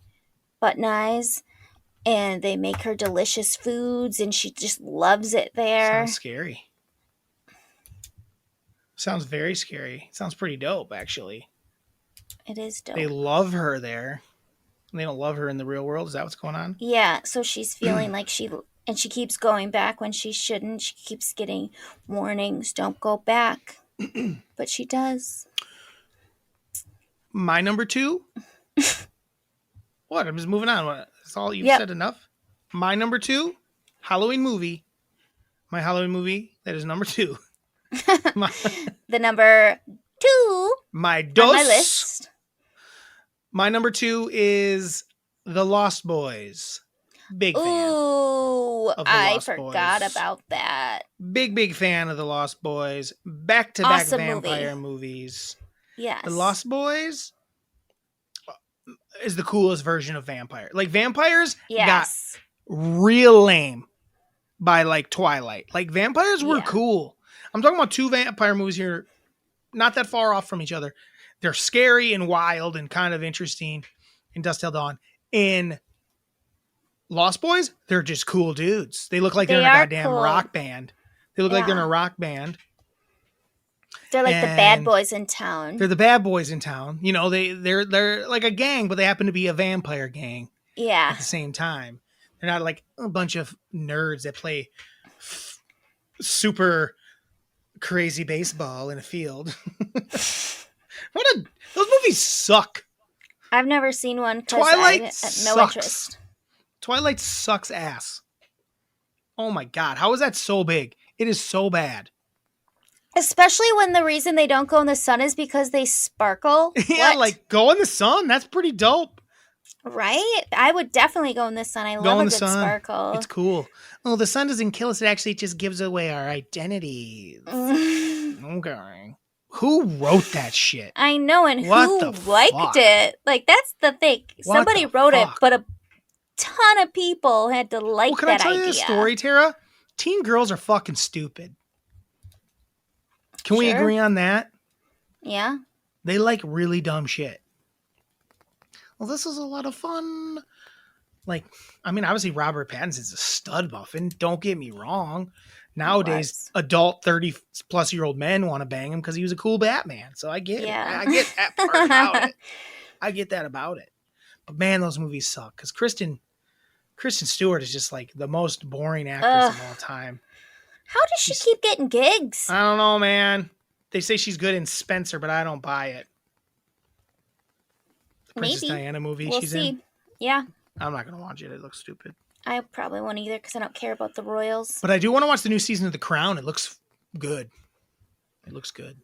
button eyes, and they make her delicious foods, and she just loves it there. Sounds scary. Sounds very scary. Sounds pretty dope, actually. It is dope. They love her there. They don't love her in the real world. Is that what's going on? Yeah, so she's feeling like she keeps going back when she shouldn't. She keeps getting warnings, don't go back. But she does. My number 2? What? I'm just moving on. That's all you've said enough? My number 2, Halloween movie. My Halloween movie, that is number 2. The number 2 my dos. on my list. My number 2 is The Lost Boys. Big fan. Ooh, of The I Lost forgot Boys. about that. Big fan of The Lost Boys. Back-to-back Awesome vampire movies. Yes. The Lost Boys is the coolest version of vampire. Like, vampires got real lame by, like, Twilight. Like, vampires were cool. I'm talking about 2 vampire movies here, not that far off from each other. They're scary and wild and kind of interesting in Dusk Till Dawn. In Lost Boys, they're just cool dudes. They look like they're in a goddamn rock band. They look like they're in a rock band. They're like the bad boys in town. They're the bad boys in town. You know, they're like a gang, but they happen to be a vampire gang. Yeah. At the same time. They're not like a bunch of nerds that play super crazy baseball in a field. Those movies suck. I've never seen one. Twilight sucks. No interest. Twilight sucks ass. Oh my god, how is that so big? It is so bad. Especially when the reason they don't go in the sun is because they sparkle. Yeah, like go in the sun. That's pretty dope. Right? I would definitely go in the sun. I love a good sparkle. It's cool. Oh, the sun doesn't kill us. It actually just gives away our identities. Okay. Who wrote that shit? I know, and who liked it? Like, that's the thing. Somebody wrote it, but a ton of people had to like that idea. Can I tell you a story, Tara? Teen girls are fucking stupid. Can we agree on that? Yeah. They like really dumb shit. Well, this is a lot of fun. Like, I mean, obviously Robert Pattinson's a stud muffin. Don't get me wrong. Nowadays, adult 30-plus-year-old men want to bang him because he was a cool Batman. So I get it. I get that part about it. I get that about it. But man, those movies suck because Kristen Stewart is just like the most boring actress of all time. How does she keep getting gigs? I don't know, man. They say she's good in Spencer, but I don't buy it. The Princess Diana movie she's in. Yeah. I'm not going to watch it. It looks stupid. I probably won't either because I don't care about the Royals. But I do want to watch the new season of The Crown. It looks good. It looks good.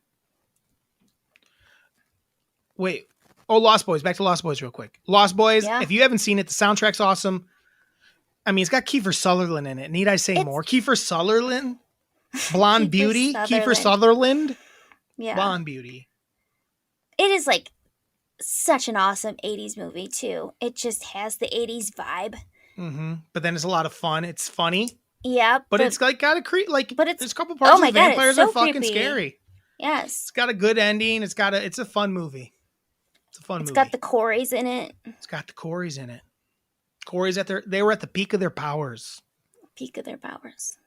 Wait. Oh, Lost Boys. Back to Lost Boys real quick. Lost Boys, if you haven't seen it, the soundtrack's awesome. I mean, it's got Kiefer Sutherland in it. Need I say more? Kiefer Sutherland? Blonde Beauty? Kiefer Sutherland? Yeah. Blonde Beauty. It is like such an awesome 80s movie, too. It just has the 80s vibe. Mm-hmm. But then it's a lot of fun. It's funny. Yeah. But it's like got a there's a couple parts where vampires are fucking scary. Yes. It's got a good ending. It's a fun movie. It's a fun movie. It's got the Coreys in it. It's got the Coreys in it. Coreys they were at the peak of their powers. Peak of their powers.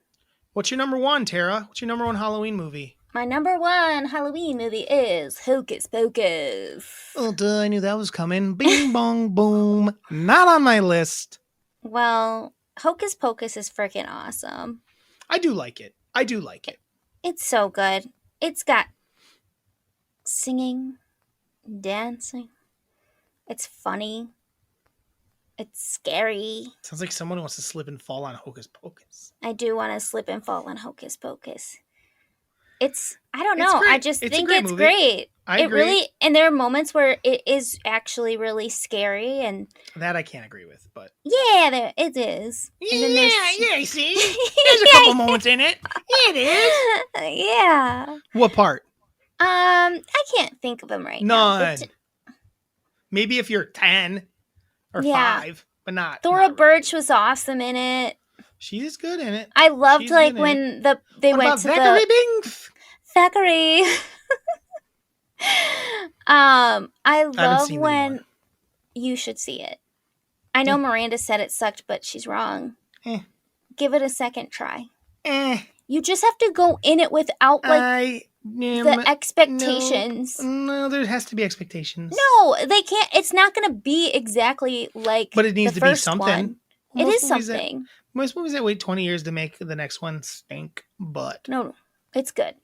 What's your number one, Tara? What's your number one Halloween movie? My number one Halloween movie is Hocus Pocus. Oh, duh, I knew that was coming. Bing, bong, boom. Not on my list. Well, Hocus Pocus is freaking awesome. I do like it. It's so good. It's got singing, dancing. It's funny. It's scary. Sounds like someone wants to slip and fall on Hocus Pocus. I do want to slip and fall on Hocus Pocus. I don't know. I just think it's great. I agree. Really, and there are moments where it is actually really scary, and that I can't agree with, but yeah, it is. Yeah, see, there's a couple moments in it. It is. Yeah. What part? I can't think of them right now. None. Maybe if you're 10 or 5, but not. Thora Birch was awesome in it. She is good in it. I loved when they went to Thackeray Binks? Thackeray. I love when you should see it. I know Miranda said it sucked, but she's wrong. Give it a second try. You just have to go in it without the expectations. No, there has to be expectations. No, they can't. It's not going to be exactly like. But it needs to be something. It is something. Most movies that wait 20 years to make the next one stink, but no, it's good.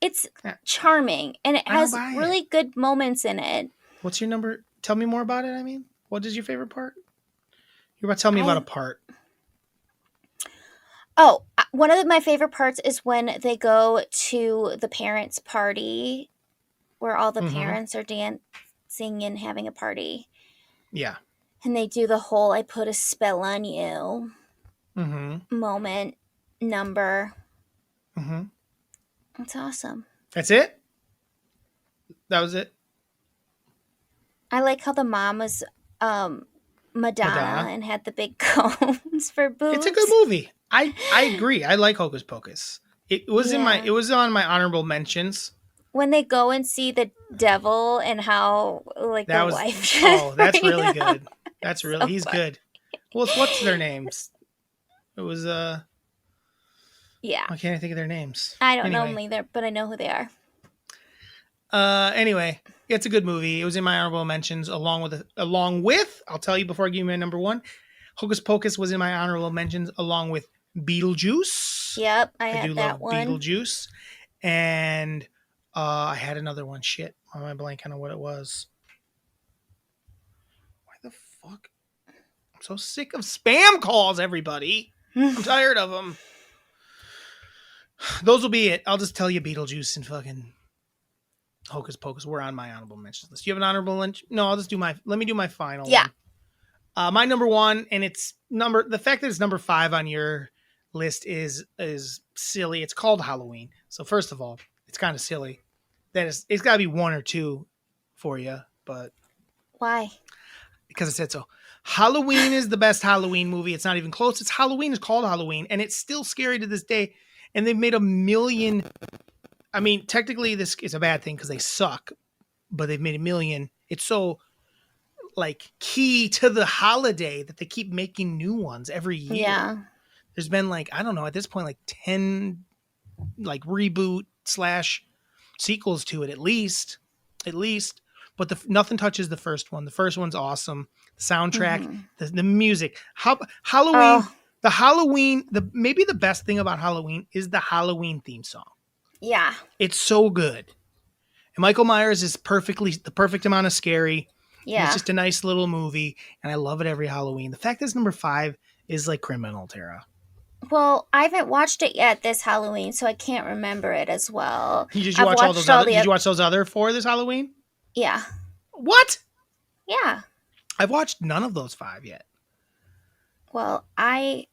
It's charming, and it has really good moments in it. What's your number? Tell me more about it. I mean, what is your favorite part? You're about to tell me about a part. Oh, one of my favorite parts is when they go to the parents' party, where all the parents are dancing and having a party. Yeah. And they do the whole "I put a spell on you" moment number. It's awesome. That's it? That was it? I like how the mom was Madonna and had the big combs for boobs. It's a good movie. I agree. I like Hocus Pocus. It was on my honorable mentions. When they go and see the devil and how wife. Oh, that's really good. That's really he's good. Well, what's their names? It was yeah. Why can't I think of their names? I don't know them either, but I know who they are. Anyway, it's a good movie. It was in my honorable mentions along with I'll tell you before I give you my number one. Hocus Pocus was in my honorable mentions along with Beetlejuice. Yep, I had that one. Beetlejuice. And I had another one. Shit. Why am I blanking on what it was? Why the fuck? I'm so sick of spam calls, everybody. I'm tired of them. Those will be it. I'll just tell you Beetlejuice and fucking Hocus Pocus. We're on my honorable mentions list. Do you have an honorable mention? No, let me do my final one. My number one, and the fact that it's number 5 on your list is silly. It's called Halloween. So first of all, it's kind of silly. It's got to be 1 or 2 for you, but why? Because I said so. Halloween is the best Halloween movie. It's not even close. Halloween is called Halloween, and it's still scary to this day. And they've made 1 million. I mean, technically, this is a bad thing because they suck, but they've made 1 million. It's so key to the holiday that they keep making new ones every year. Yeah. There's been I don't know, at this point, 10 reboot / sequels to it at least. But nothing touches the first one. The first one's awesome. The soundtrack, the music. Halloween. The Halloween. Maybe the best thing about Halloween is the Halloween theme song. Yeah. It's so good. And Michael Myers is the perfect amount of scary. And it's Yeah. just a nice little movie, and I love it every Halloween. The fact that it's number 5 is like criminal, Tara. Well, I haven't watched it yet this Halloween, so I can't remember it as well. Did you I've watch all those watched other? the Did you watch those other 4 this Halloween? Yeah. What? Yeah. I've watched none of those 5 yet. Well, I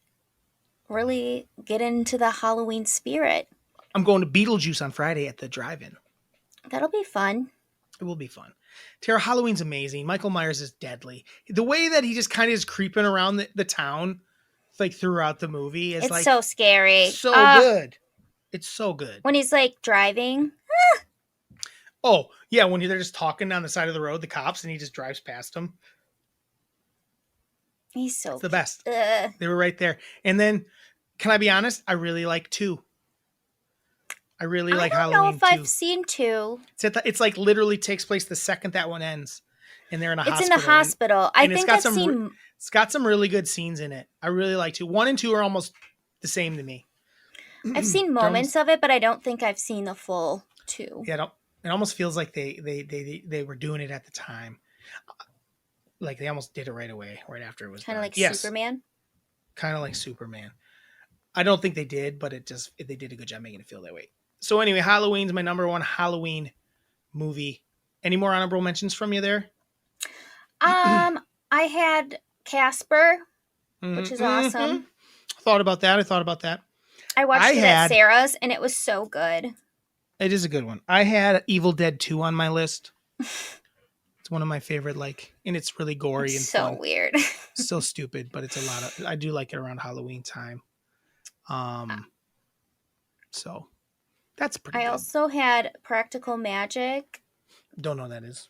really get into the Halloween spirit. I'm going to Beetlejuice on Friday at the drive-in. That'll be fun. It will be fun. Tara, Halloween's amazing. Michael Myers is deadly. The way that he just kind of is creeping around the town, like throughout the movie, is It's like so scary. so good. It's so good. When he's like driving. Oh yeah, when they're just talking down the side of the road, the cops, and he just drives past them. He's so It's the best. Ugh. They were right there. And then, can I be honest? I really like 2. I really like Halloween 2. I don't know if I've seen 2. It's like literally takes place the second that one ends, and they're in a hospital. It's in the hospital. I think I've seen. It's got some really good scenes in it. I really like 2. 1 and 2 are almost the same to me. I've seen moments of it, but I don't think I've seen the full 2. Yeah, it almost feels like they were doing it at the time. Like they almost did it right away, right after it was kind of like yes. Superman. Kind of like Superman. I don't think they did, but they did a good job making it feel that way. So anyway, Halloween's my number 1 Halloween movie. Any more honorable mentions from you there? I had Casper, which is awesome. I thought about that. I watched it at Sarah's, and it was so good. It is a good one. I had Evil Dead 2 on my list. It's one of my favorite, and it's really gory and so fun. Weird. So stupid, but it's a lot of. I do like it around Halloween time. So that's pretty. I good. also had Practical Magic. Don't know what that is.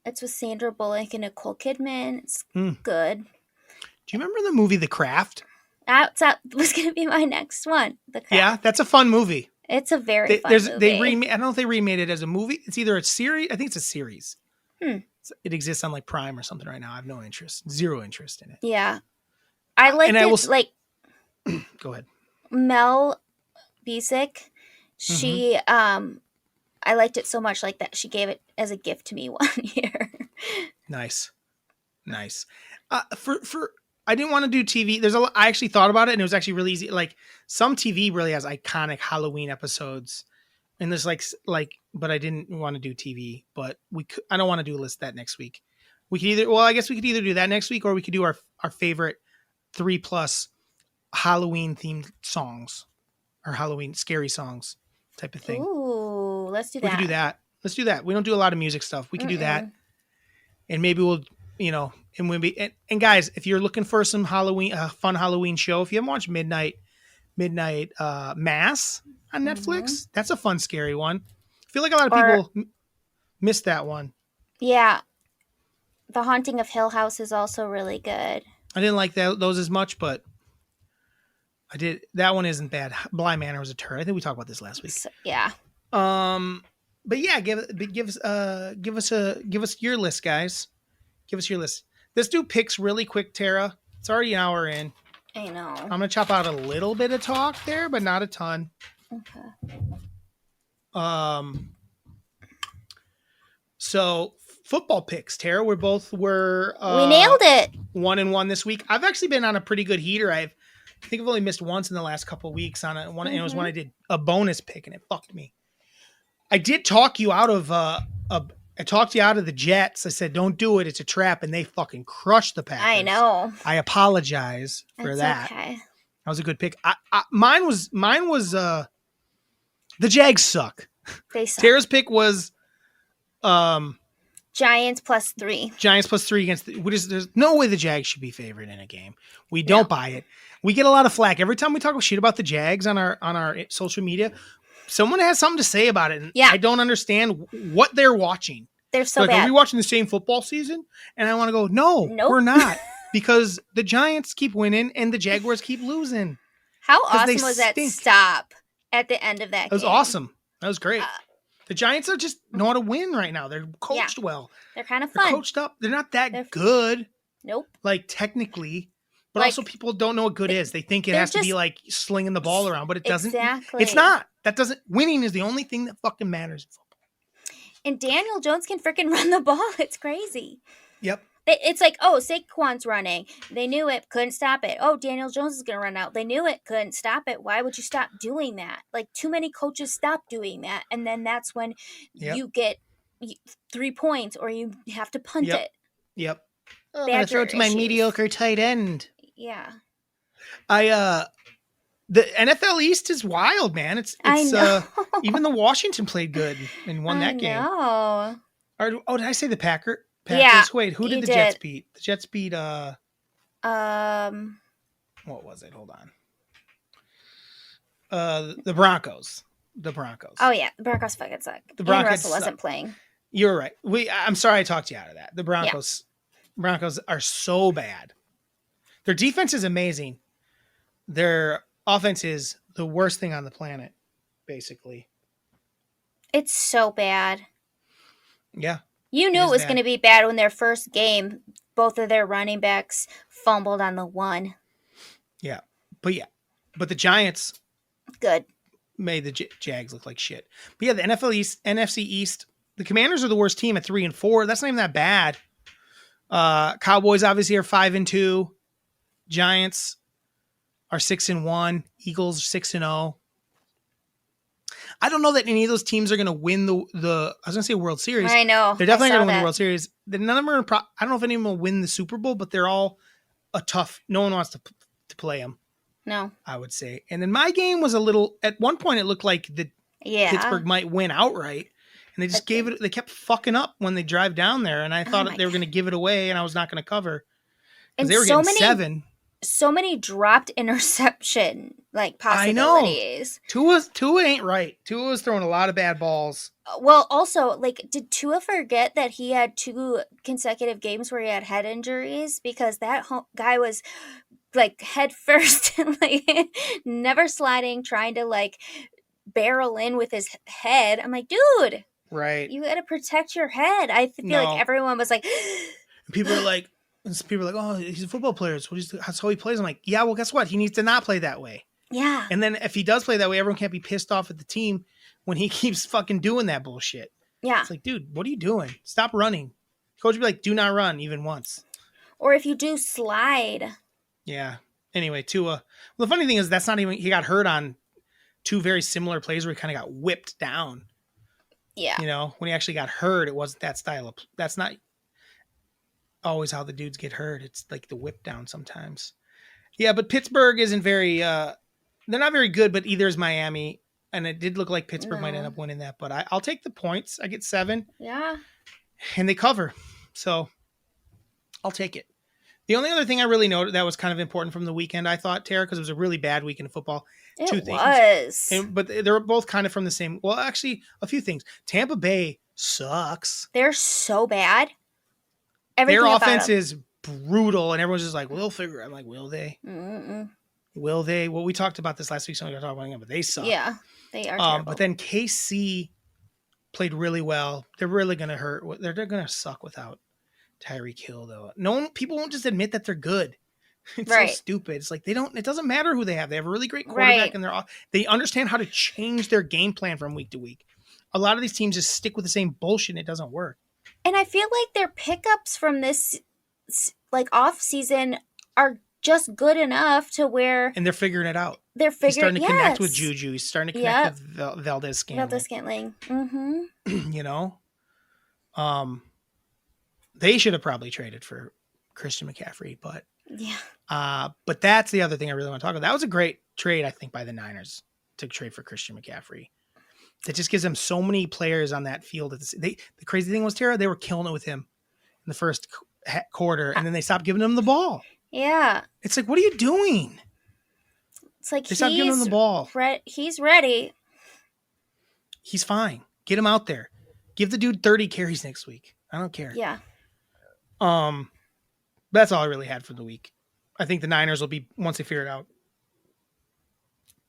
It's with Sandra Bullock and Nicole Kidman. It's good. Do you remember the movie The Craft? That was going to be my next one. The Craft. Yeah, that's a fun movie. It's a very fun movie. I don't know if they remade it as a movie. It's either a series. I think it's a series. It exists on like Prime or something right now. I have no interest. Zero interest in it. Yeah. I liked it. Go ahead. Mel Bisick. She, I liked it so much like that. She gave it as a gift to me one year. Nice. I didn't want to do TV. I actually thought about it, and it was actually really easy. Like some TV really has iconic Halloween episodes, and there's but I didn't want to do TV. But I don't want to do a list that next week. We could I guess we could either do that next week, or we could do our favorite 3+ Halloween themed songs, or Halloween scary songs type of thing. Ooh, let's do that. We could do that. Let's do that. We don't do a lot of music stuff. We could do that, and maybe we'll. And and guys, if you're looking for some fun Halloween show, if you haven't watched Midnight Mass on Netflix, that's a fun, scary one. I feel like a lot of people missed that one. Yeah. The Haunting of Hill House is also really good. I didn't like those as much, but I did. That one isn't bad. Bly Manor was a turd. I think we talked about this last week. Yeah. But yeah, give us your list, guys. Give us your list. Let's do picks really quick, Tara. It's already an hour in. I know. I'm going to chop out a little bit of talk there, but not a ton. Okay. So football picks, Tara. We nailed it. 1-1 this week. I've actually been on a pretty good heater. I think I've only missed once in the last couple of weeks on one, and it was when I did a bonus pick, and it fucked me. I did talk you out of I talked you out of the Jets. I said, don't do it. It's a trap. And they fucking crushed the Packers. I know. I apologize for that. Okay. That was a good pick. Mine was the Jags suck. They suck. Tara's pick was Giants +3. Giants +3 against there's no way the Jags should be favored in a game. We don't buy it. We get a lot of flack. Every time we talk shit about the Jags on our social media, someone has something to say about it. And I don't understand what they're watching. They're so bad. Are we watching the same football season? And I want to go, no, we're not. Because the Giants keep winning and the Jaguars keep losing. How awesome was that stop at the end of that game? It was awesome. That was great. The Giants are just know how to win right now. They're coached well. They're kind of fun. They're coached up. They're not that good. Nope. Like technically. But also people don't know what good is. They think it has to be like slinging the ball around, but it doesn't. Exactly. It's not. Winning is the only thing that fucking matters in football. And Daniel Jones can freaking run the ball. It's crazy. Yep. It's like, oh, Saquon's running. They knew it, couldn't stop it. Oh, Daniel Jones is going to run out. They knew it, couldn't stop it. Why would you stop doing that? Like, too many coaches stop doing that. And then that's when you get 3 points or you have to punt it. Yep. I'm going to throw it to my mediocre tight end. Yeah. The NFL East is wild, man. It's I know. Even the Washington played good and won that game. I know. Did I say the Packers? Yeah. Wait, who did the Jets beat? The Jets beat what was it? Hold on. The Broncos. The Broncos. Oh yeah, the Broncos fucking suck. The Broncos Russell wasn't playing. You're right. I'm sorry I talked you out of that. The Broncos are so bad. Their defense is amazing. Their offense is the worst thing on the planet, basically. It's so bad. Yeah. You knew it was going to be bad when their first game, both of their running backs fumbled on the one. Yeah. But the Giants good made the Jags look like shit. But yeah, the NFC East, the Commanders are the worst team at 3-4. That's not even that bad. Cowboys obviously are 5-2. Giants are 6-1. Eagles are 6-0. I don't know that any of those teams are going to win the I was going to say World Series. I know. They're definitely going to win the World Series. None of them are I don't know if any of them will win the Super Bowl, but they're all a tough. No one wants to play them. No. I would say. And then my game was a little, at one point it looked like Pittsburgh might win outright. And they just they kept fucking up when they drive down there. And I thought they were going to give it away and I was not going to cover. Because they were getting 7. So many dropped interception possibilities. I know. Tua ain't right. Tua was throwing a lot of bad balls. Well, also, did Tua forget that he had 2 consecutive games where he had head injuries? Because that guy was head first, never sliding, trying to barrel in with his head. I'm like, dude, right? You got to protect your head. I feel like everyone was like, people are like. And people are like, oh, he's a football player. That's how he plays. I'm like, yeah, well, guess what? He needs to not play that way. Yeah. And then if he does play that way, everyone can't be pissed off at the team when he keeps fucking doing that bullshit. Yeah. It's like, dude, what are you doing? Stop running. Coach would be like, do not run even once. Or if you do, slide. Yeah. Anyway, Tua. Well, the funny thing is that's not even, he got hurt on 2 very similar plays where he kind of got whipped down. Yeah. You know, when he actually got hurt, it wasn't that style of, that's not always how the dudes get hurt. It's like the whip down sometimes. Yeah, but Pittsburgh isn't very they're not very good, but either is Miami. And it did look like Pittsburgh might end up winning that, but I'll take the points. I get 7. Yeah. And they cover. So I'll take it. The only other thing I really noted that was kind of important from the weekend, I thought, Tara, because it was a really bad weekend of football. It was. But they were both kind of from the same. Well, actually, a few things. Tampa Bay sucks. They're so bad. Their offense is brutal, and everyone's just like, we'll figure it. I'm like, will they? Mm-mm. Will they? Well, we talked about this last week, so I'm going to talk about it, but they suck. Yeah, they are terrible. But then KC played really well. They're really going to hurt. They're going to suck without Tyreek Hill, though. People won't just admit that they're good. It's so stupid. It's like it doesn't matter who they have. They have a really great quarterback, and they understand how to change their game plan from week to week. A lot of these teams just stick with the same bullshit, and it doesn't work. And I feel like their pickups from this off season are just good enough to where, and they're figuring it out. He's starting to connect with Juju. He's starting to connect with Valdez-Scantling. Mm-hmm. You know, they should have probably traded for Christian McCaffrey, but but that's the other thing I really want to talk about. That was a great trade, I think, by the Niners to trade for Christian McCaffrey. That just gives them so many players on that field. The crazy thing was, Tara, they were killing it with him in the first quarter, and then they stopped giving him the ball. Yeah. It's like, what are you doing? It's like they stopped giving him the ball. He's ready. He's fine. Get him out there. Give the dude 30 carries next week. I don't care. Yeah. That's all I really had for the week. I think the Niners will be, once they figure it out,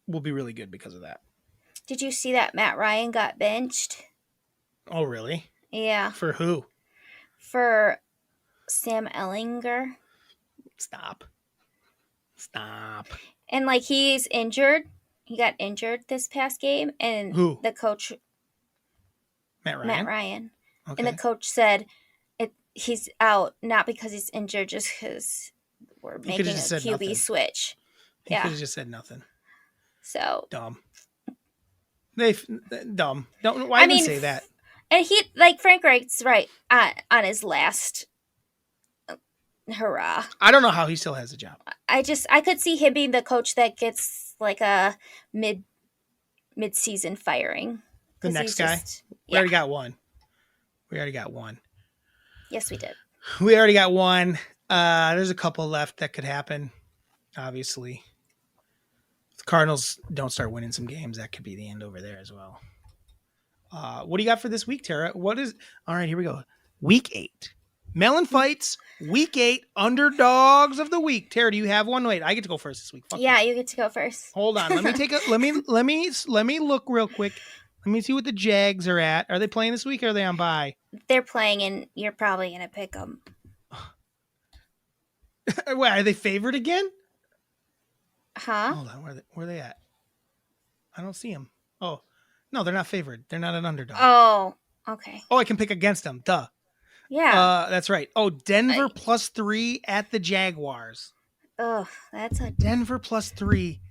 will be really good because of that. Did you see that Matt Ryan got benched? Oh, really? Yeah. For who? For Sam Ellinger. Stop. And he's injured. He got injured this past game. And the coach. Matt Ryan. Okay. And the coach said he's out, not because he's injured, just because we're He making could a have just said QB nothing. switch. He could have just said nothing. So Dumb. Dumb. Don't. Why even say that? And he, like Frank Reich's right on his last hurrah. I don't know how he still has a job. I could see him being the coach that gets like a mid-season firing. The next guy? We already got one. Yes, we did. We already got one. There's a couple left that could happen, obviously. If the Cardinals don't start winning some games, that could be the end over there as well. What do you got for this week, Tara? All right, here we go. Week 8. Mellon fights, week 8, underdogs of the week. Tara, do you have one? Wait, I get to go first this week. You get to go first. Hold on. Let me look real quick. Let me see what the Jags are at. Are they playing this week or are they on bye? They're playing, and you're probably going to pick them. Wait, are they favored again? Huh? Hold on. Where are they at? I don't see them. Oh, no, they're not favored. They're not an underdog. Oh, okay. Oh, I can pick against them. Duh. Yeah. That's right. Oh, Denver +3 at the Jaguars. Oh, that's a Denver +3.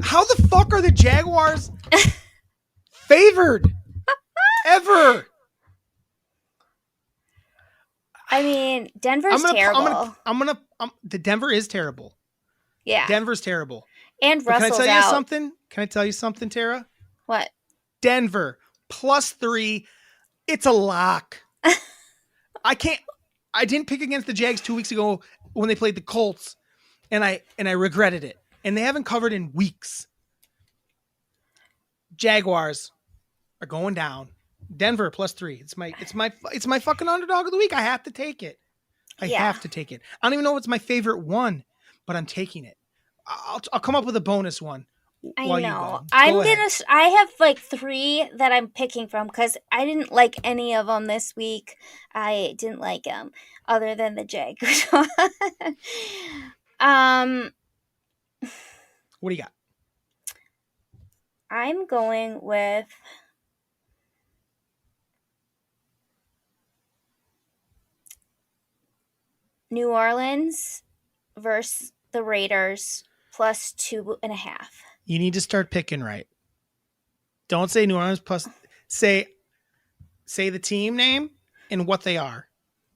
How the fuck are the Jaguars favored ever? I mean, Denver's terrible. The Denver is terrible. Yeah. Denver's terrible. And Russell's Can I tell out. you something? Can I tell you something, Tara? What? Denver +3. It's a lock. I didn't pick against the Jags 2 weeks ago when they played the Colts, and I regretted it. And they haven't covered in weeks. Jaguars are going down. Denver +3. It's my fucking underdog of the week. I have to take it. I have to take it. I don't even know if it's my favorite one, but I'm taking it. I'll come up with a bonus one. I know. I have like 3 that I'm picking from because I didn't like any of them this week. I didn't like them other than the Jaguars. What do you got? I'm going with New Orleans versus the Raiders +2.5. You need to start picking right. Don't say New Orleans plus. Say the team name and what they are.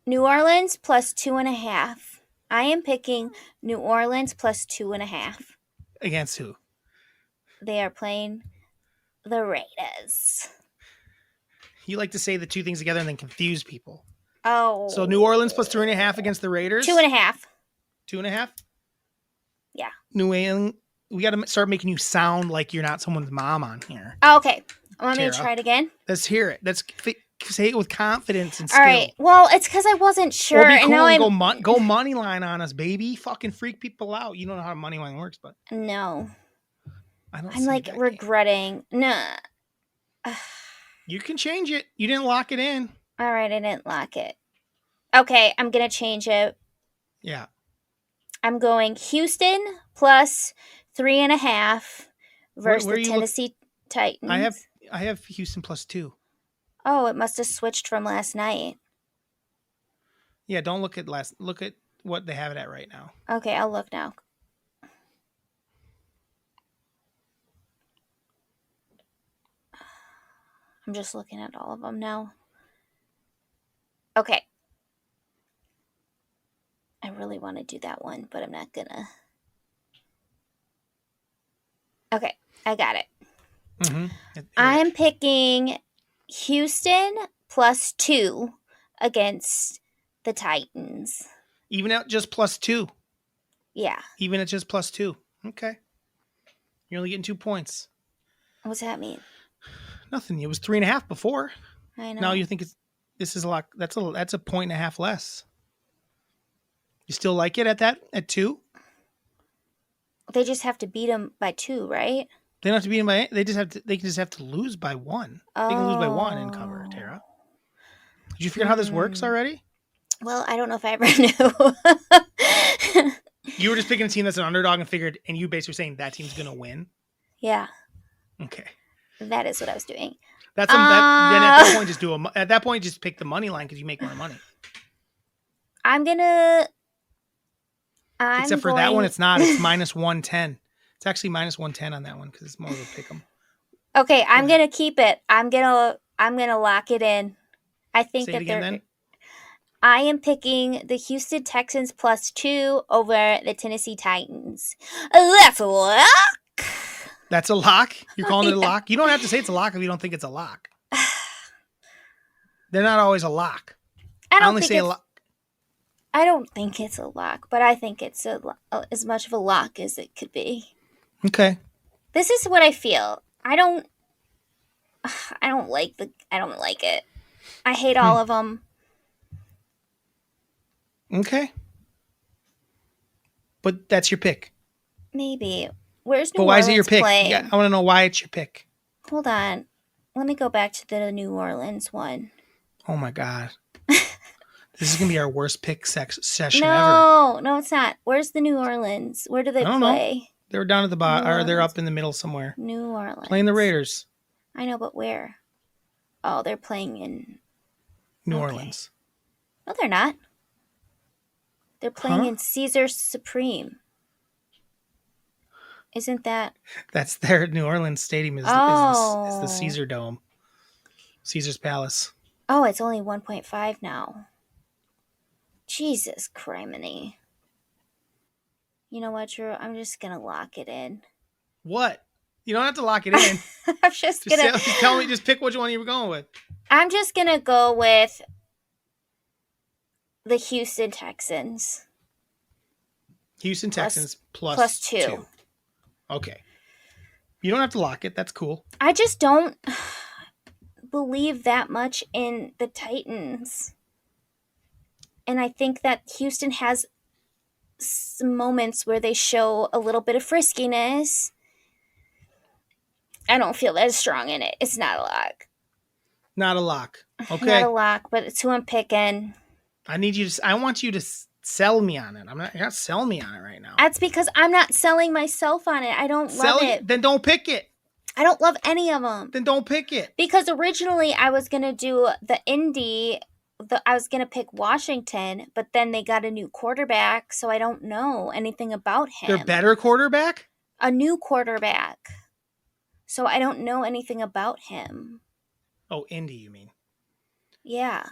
New Orleans +2.5. I am picking New Orleans +2.5. Against who? They are playing the Raiders. You like to say the two things together and then confuse people. Oh. So New Orleans +3.5 against the Raiders? 2.5. 2.5? Yeah. New England. We got to start making you sound like you're not someone's mom on here. Okay. Want me to try it again? Let's hear it. Let's say it with confidence and skill. All right. Well, it's because I wasn't sure. Or be cool and and go money line on us, baby. Fucking freak people out. You don't know how money line works, but no. I'm like regretting. No. You can change it. You didn't lock it in. All right, I didn't lock it. Okay, I'm gonna change it. Yeah. I'm going Houston +3.5 versus the Tennessee Titans. I have Houston +2. Oh, it must have switched from last night. Yeah, don't look at look at what they have it at right now. Okay, I'll look now. I'm just looking at all of them now. Okay. I really want to do that one, but I'm not gonna. Okay, I got it. Mm-hmm. I'm picking Houston +2 against the Titans. Even at just +2. Yeah. Even at just +2. Okay. You're only getting 2 points. What's that mean? Nothing. It was 3.5 before. I know. Now you think this is a lot. That's a 1.5 less. You still like it at 2? They just have to beat them by 2, right? They don't have to beat them by. They just have to lose by 1. Oh. They can lose by 1 and cover. Tara, did you figure out how this works already? Well, I don't know if I ever knew. You were just picking a team that's an underdog and you basically saying that team's gonna win. Yeah. Okay. That is what I was doing. Then at that point just pick the money line because you make more money. Except for that one, it's not. It's minus 110. It's actually minus 110 on that one because it's more of a pick 'em. Okay, I'm gonna keep it. I'm gonna lock it in. I think Say that it again, then. I am picking the Houston Texans +2 over the Tennessee Titans. That's a lock. That's a lock? You're calling it a lock? You don't have to say it's a lock if you don't think it's a lock. They're not always a lock. I only say a lock. I don't think it's a lock, but I think it's as much of a lock as it could be. Okay. This is what I feel. I don't like it. I hate all of them. Okay. But that's your pick. Maybe. Where's New But why Orleans is it your pick? playing? Yeah, I want to know why it's your pick. Hold on. Let me go back to the New Orleans one. Oh my God. This is going to be our worst pick session ever. No, it's not. Where's the New Orleans? Where do they play? Know. They're down at the bottom, or they're up in the middle somewhere. New Orleans. Playing the Raiders. I know, but where? Oh, they're playing in New Orleans. No, they're not. They're playing in Caesar Supreme. Isn't that? That's their New Orleans stadium is the Caesar Dome. Caesar's Palace. Oh, it's only 1.5 now. Jesus criminy. You know what, Drew? I'm just going to lock it in. What? You don't have to lock it in. I'm just going to... Just tell me, just pick which one you were going with. I'm just going to go with the Houston Texans. Houston Texans plus 2. Okay. You don't have to lock it. That's cool. I just don't believe that much in the Titans. And I think that Houston has some moments where they show a little bit of friskiness. I don't feel that strong in it. It's not a lock. Not a lock. Okay. Not a lock, but it's who I'm picking. I want you to sell me on it. You're not selling me on it right now. That's because I'm not selling myself on it. I don't love it. Then don't pick it. I don't love any of them. Then don't pick it. Because originally I was going to do the Indy. I was going to pick Washington, but then they got a new quarterback, so I don't know anything about him. Their better quarterback? A new quarterback. So I don't know anything about him. Oh, Indy, you mean? Yeah.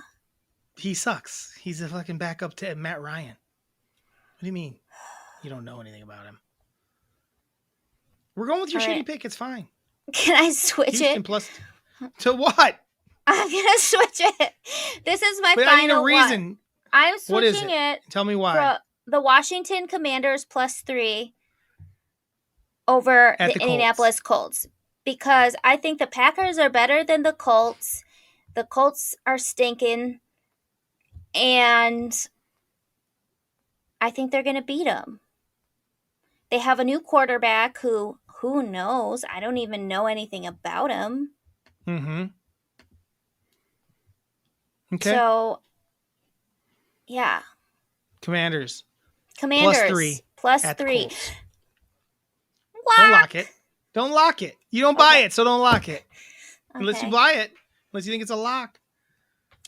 He sucks. He's a fucking backup to Matt Ryan. What do you mean? You don't know anything about him. We're going with your shitty pick. It's fine. Can I switch Houston it? Plus to what? I'm going to switch it. This is my final I need a reason. one. I'm switching it. Tell me why. For the Washington Commanders +3 over the Indianapolis Colts. Because I think the Packers are better than the Colts. The Colts are stinking. And I think they're going to beat them. They have a new quarterback who knows? I don't even know anything about him. Mm-hmm. Okay. So, yeah. Commanders. +3. +3. Don't lock it. Don't lock it. You don't buy it, so don't lock it. Unless you buy it. Unless you think it's a lock.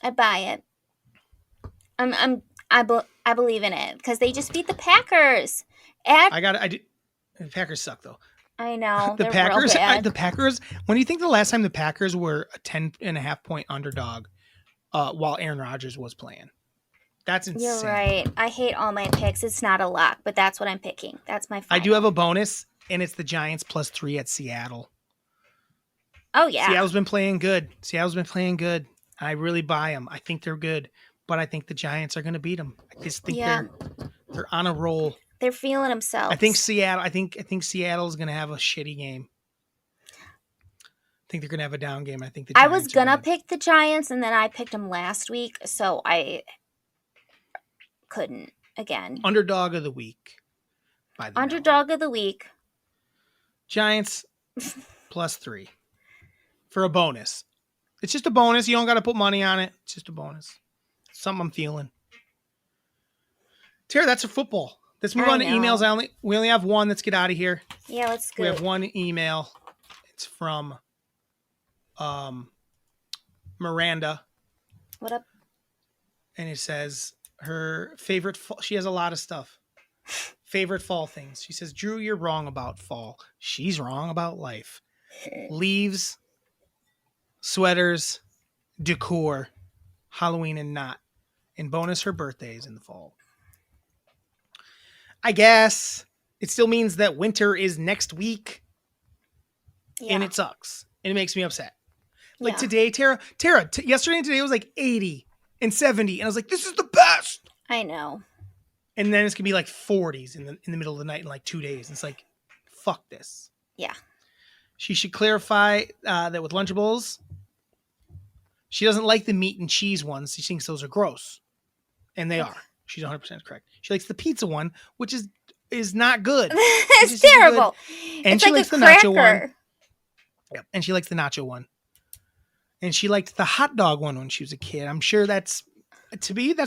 I buy it. I believe in it because they just beat the Packers. The Packers suck though. I know. The Packers. The Packers. When do you think the last time the Packers were a 10.5 point underdog, while Aaron Rodgers was playing? That's insane. You're right. I hate all my picks. It's not a lock, but that's what I'm picking. That's my final. I do have a bonus, and it's the Giants +3 at Seattle. Oh yeah. Seattle's been playing good. I really buy them. I think they're good. But I think the Giants are going to beat them. I just think they're on a roll. They're feeling themselves. I think Seattle's going to have a shitty game. I think they're going to have a down game. I think the Giants I was going to pick the Giants, and then I picked them last week, so I couldn't again. Underdog of the week. Underdog of the week. Giants +3 for a bonus. It's just a bonus. You don't got to put money on it. It's just a bonus. Something I'm feeling. Tara, that's a football. Let's move on to emails. We only have one. Let's get out of here. Yeah, let's go. We have one email. It's from Miranda. What up? And it says, her favorite fall. She has a lot of stuff. Favorite fall things. She says, Drew, you're wrong about fall. She's wrong about life. Leaves, sweaters, decor, Halloween and not. And bonus, her birthday is in the fall. I guess it still means that winter is next week. Yeah. And it sucks. And it makes me upset. Like Yeah. today, Tara, yesterday and today was like 80 and 70. And I was like, this is the best. I know. And then it's going to be like 40s in the middle of the night in like 2 days. It's like, fuck this. Yeah. She should clarify that with Lunchables, she doesn't like the meat and cheese ones. She thinks those are gross. And they are. She's 100% correct. She likes the pizza one, which is not good. It's terrible. And it's she like likes a the cracker. nacho one. Yep. And she likes the nacho one. And she liked the hot dog one when she was a kid. I'm sure that's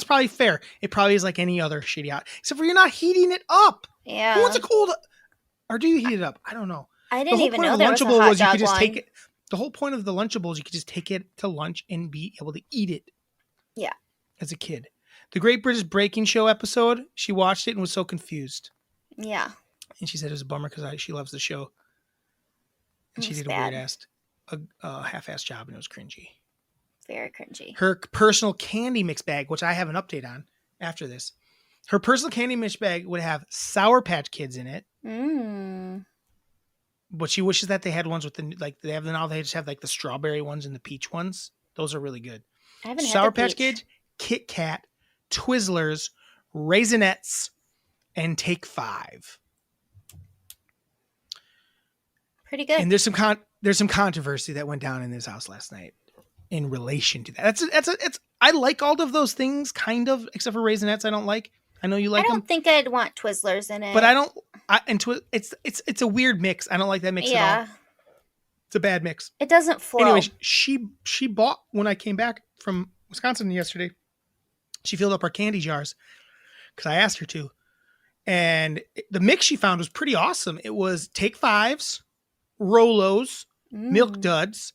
probably fair. It probably is like any other shitty hot, except for you're not heating it up. Yeah. Who wants a cold, or do you heat it up? I don't know. I didn't even know there was a hot dog one. Take it. The whole point of the Lunchables, you could just take it to lunch and be able to eat it. Yeah. As a kid. The Great British Baking Show episode, she watched it and was so confused. Yeah. And she said it was a bummer because she loves the show. And she did a half-assed job and it was cringy. Very cringy. Her personal candy mix bag, which I have an update on after this. Her personal candy mix bag would have Sour Patch Kids in it. But she wishes that they had ones with they just have like the strawberry ones and the peach ones. Those are really good. I haven't had Sour the Patch peach. Kids, Kit Kat, Twizzlers, Raisinets, and Take 5. Pretty good. And there's some controversy that went down in this house last night in relation to that. I like all of those things kind of, except for Raisinets. I don't like. I know you like them. I don't think I'd want Twizzlers in it. But I don't. It's a weird mix. I don't like that mix at all. It's a bad mix. It doesn't flow. Anyway, she bought when I came back from Wisconsin yesterday. She filled up our candy jars because I asked her to, and the mix she found was pretty awesome. It was Take Fives, Rolos, Milk Duds,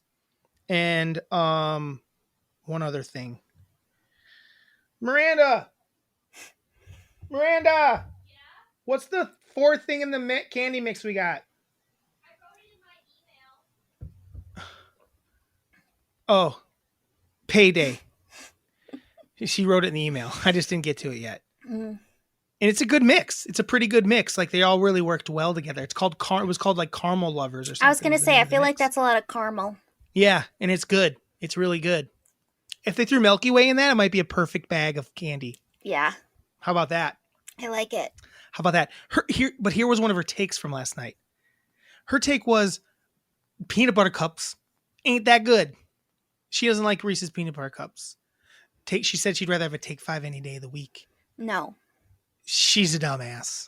and one other thing. Miranda. Yeah? What's the fourth thing in the candy mix we got? I wrote it in my email. Oh, payday. She wrote it in the email. I just didn't get to it yet. And it's a good mix. It's a pretty good mix. Like they all really worked well together. It was called like Caramel Lovers or something. I was going to say, I feel like that's a lot of caramel. Yeah, and it's good. It's really good. If they threw Milky Way in that, it might be a perfect bag of candy. Yeah. How about that? I like it. How about that? Here was one of her takes from last night. Her take was peanut butter cups ain't that good. She doesn't like Reese's peanut butter cups. She said she'd rather have a Take 5 any day of the week. No. She's a dumbass.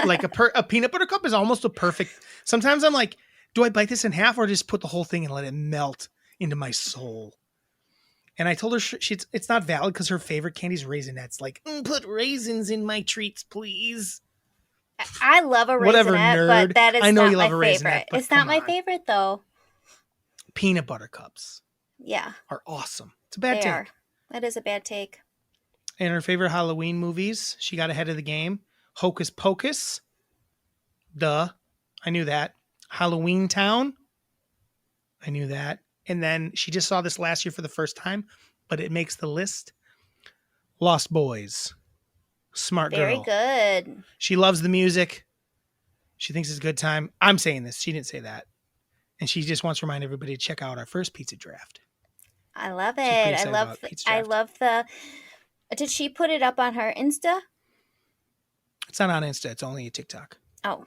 Like a peanut butter cup is almost a perfect. Sometimes I'm like, do I bite this in half or just put the whole thing and let it melt into my soul? And I told her it's not valid because her favorite candy is Raisinets. Like, put raisins in my treats, please. I love a Raisinette, whatever, nerd. But that is I know not you love my a Raisinette, favorite. but It's not my on. favorite, though. Peanut butter cups. Yeah. Are awesome. It's a bad They take. are. That is a bad take. And her favorite Halloween movies, she got ahead of the game. Hocus Pocus. Duh. I knew that. Halloween Town. I knew that. And then she just saw this last year for the first time, but it makes the list. Lost Boys. Smart girl. Very good. She loves the music. She thinks it's a good time. I'm saying this. She didn't say that. And she just wants to remind everybody to check out our first pizza draft. I love She's pretty it. excited about pizza draft. Did she put it up on her Insta? It's not on Insta. It's only a TikTok. Oh.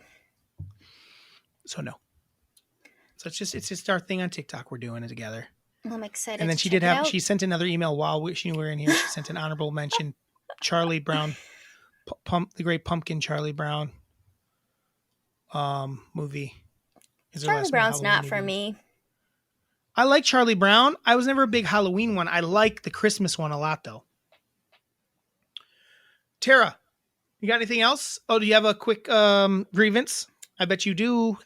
So no. So it's just our thing on TikTok. We're doing it together. Well, I'm excited. And then to she sent another email while she knew we were in here. She sent an honorable mention. Charlie Brown, the great pumpkin Charlie Brown movie. Charlie Brown's not for me. I like Charlie Brown. I was never a big Halloween one. I like the Christmas one a lot though. Tara, you got anything else? Oh, do you have a quick grievance? I bet you do.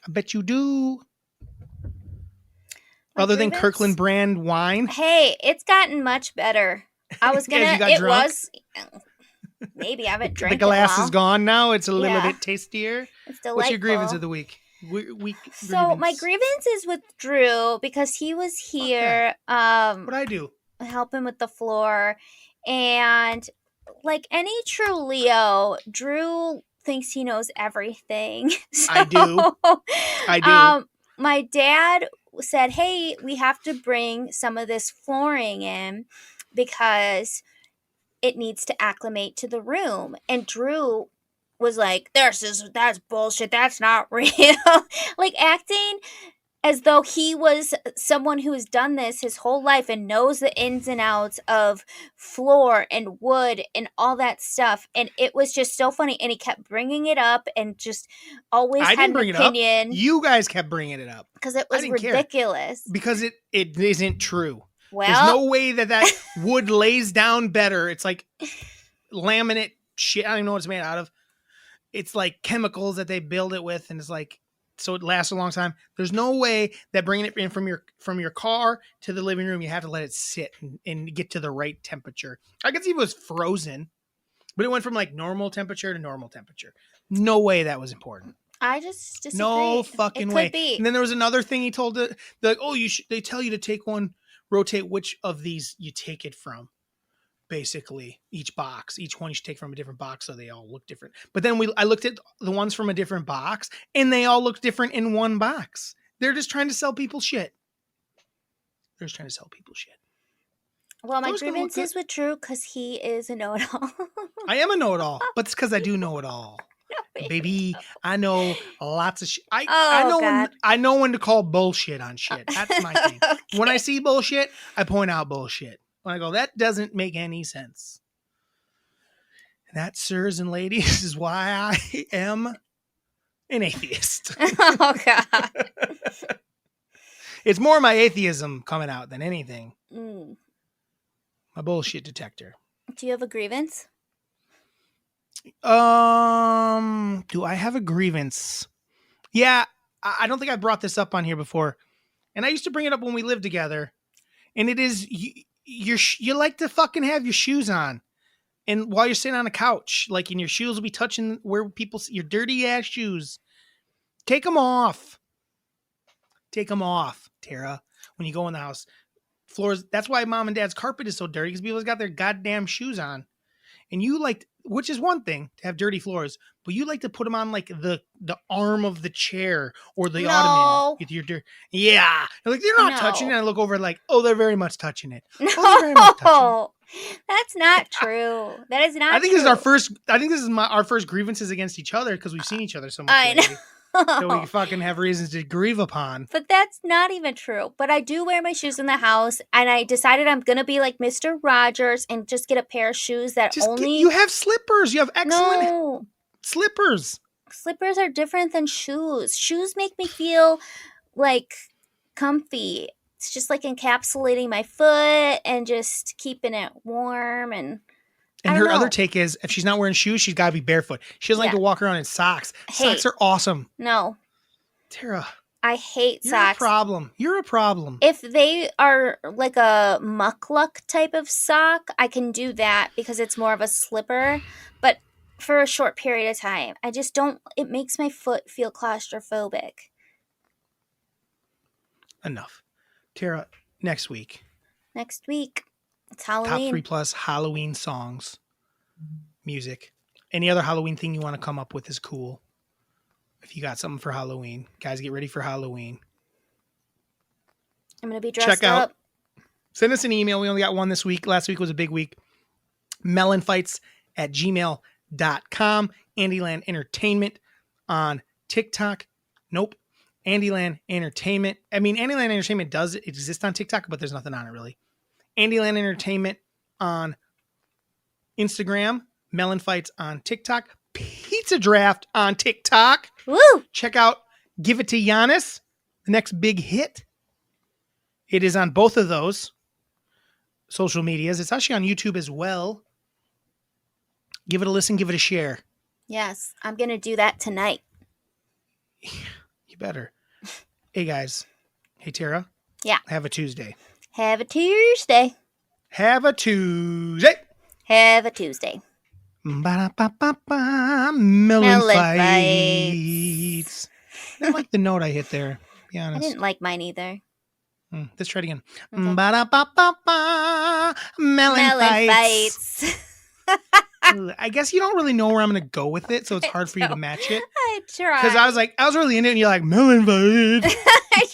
Other than Kirkland brand wine. Hey, it's gotten much better. I was gonna. You got drunk? Maybe I haven't The drank it glass well. is gone now. It's a little bit tastier. It's delightful. What's your grievance of the week? So my grievance is with Drew because he was here. What'd I do? Helping with the floor, and like any true Leo, Drew thinks he knows everything. So, I do. My dad said, "Hey, we have to bring some of this flooring in because it needs to acclimate to the room." And Drew was like, that's bullshit. That's not real." Like acting as though he was someone who has done this his whole life and knows the ins and outs of floor and wood and all that stuff. And it was just so funny. And he kept bringing it up and just always had an opinion. You guys kept bringing it up. Because it was ridiculous. Because it isn't true. Well, there's no way that wood lays down better. It's like laminate shit. I don't even know what it's made out of. It's like chemicals that they build it with. And it's like, so it lasts a long time. There's no way that bringing it in from your car to the living room, you have to let it sit and get to the right temperature. I could see if it was frozen, but it went from like normal temperature to normal temperature. No way that was important. I just disagree. No fucking way. Be. And then there was another thing he told they tell you to take one, rotate which of these you take it from. Basically, each one you should take from a different box so they all look different. But then I looked at the ones from a different box and they all look different in one box. They're just trying to sell people shit. Well, my grievance is with Drew because he is a know-it-all. I am a know-it-all, but it's because I do know it all. No, baby, I know lots of shit. I know when to call bullshit on shit. That's my thing. Okay. When I see bullshit, I point out bullshit. When I go, that doesn't make any sense. And that, sirs and ladies, is why I am an atheist. Oh, God. It's more my atheism coming out than anything. My bullshit detector. Do you have a grievance? Do I have a grievance? Yeah, I don't think I brought this up on here before. And I used to bring it up when we lived together. And it is... You like to fucking have your shoes on, and while you're sitting on a couch, like, and your shoes will be touching where people see your dirty ass shoes. Take them off, Tara. When you go in the house, floors. That's why mom and dad's carpet is so dirty, because people's got their goddamn shoes on, and you like, which is one thing to have dirty floors, but you like to put them on like the arm of the chair or the ottoman with your dirt. Yeah, like they're not touching it. And I look over like, oh, they're very much touching it. No, that's not true. That is not. I think this is our first. I think this is our first grievances against each other because we've seen each other so much. I know. That we fucking have reasons to grieve upon. But that's not even true. But I do wear my shoes in the house, and I decided I'm going to be like Mr. Rogers and just get a pair of shoes that you have slippers. You have excellent slippers. Slippers are different than shoes. Shoes make me feel like comfy. It's just like encapsulating my foot and just keeping it warm. And her other take is, if she's not wearing shoes, she's got to be barefoot. She doesn't like to walk around in socks. Socks are awesome. No. Tara. I hate socks. You're a problem. If they are like a muckluck type of sock, I can do that because it's more of a slipper. But for a short period of time, I just don't. It makes my foot feel claustrophobic. Enough. Tara, next week. It's Halloween. Top 3+ Halloween songs. Music. Any other Halloween thing you want to come up with is cool. If you got something for Halloween. Guys, get ready for Halloween. I'm going to be dressed up. Send us an email. We only got one this week. Last week was a big week. MELLONfights@gmail.com. Andyland Entertainment on TikTok. Nope. Andyland Entertainment. I mean, Andyland Entertainment does exist on TikTok, but there's nothing on it really. Andyland Entertainment on Instagram. MELLONfights on TikTok. Pizza Draft on TikTok. Woo! Check out Give It to Giannis, the next big hit. It is on both of those social medias. It's actually on YouTube as well. Give it a listen. Give it a share. Yes, I'm going to do that tonight. You better. Hey, guys. Hey, Tara. Yeah. Have a Tuesday. Have a Tuesday. Have a Tuesday. Have a Tuesday. Ba-da-ba-ba-ba, Melon Melon fights. I didn't like the note I hit there. Be I honest. didn't like mine either. Let's try it again. Okay. Ba-da-ba-ba-ba, Melon Melon fights. fights. I guess you don't really know where I'm going to go with it, so it's hard for you to match it. I tried. Because I was really into it, and you're like, melon fights. I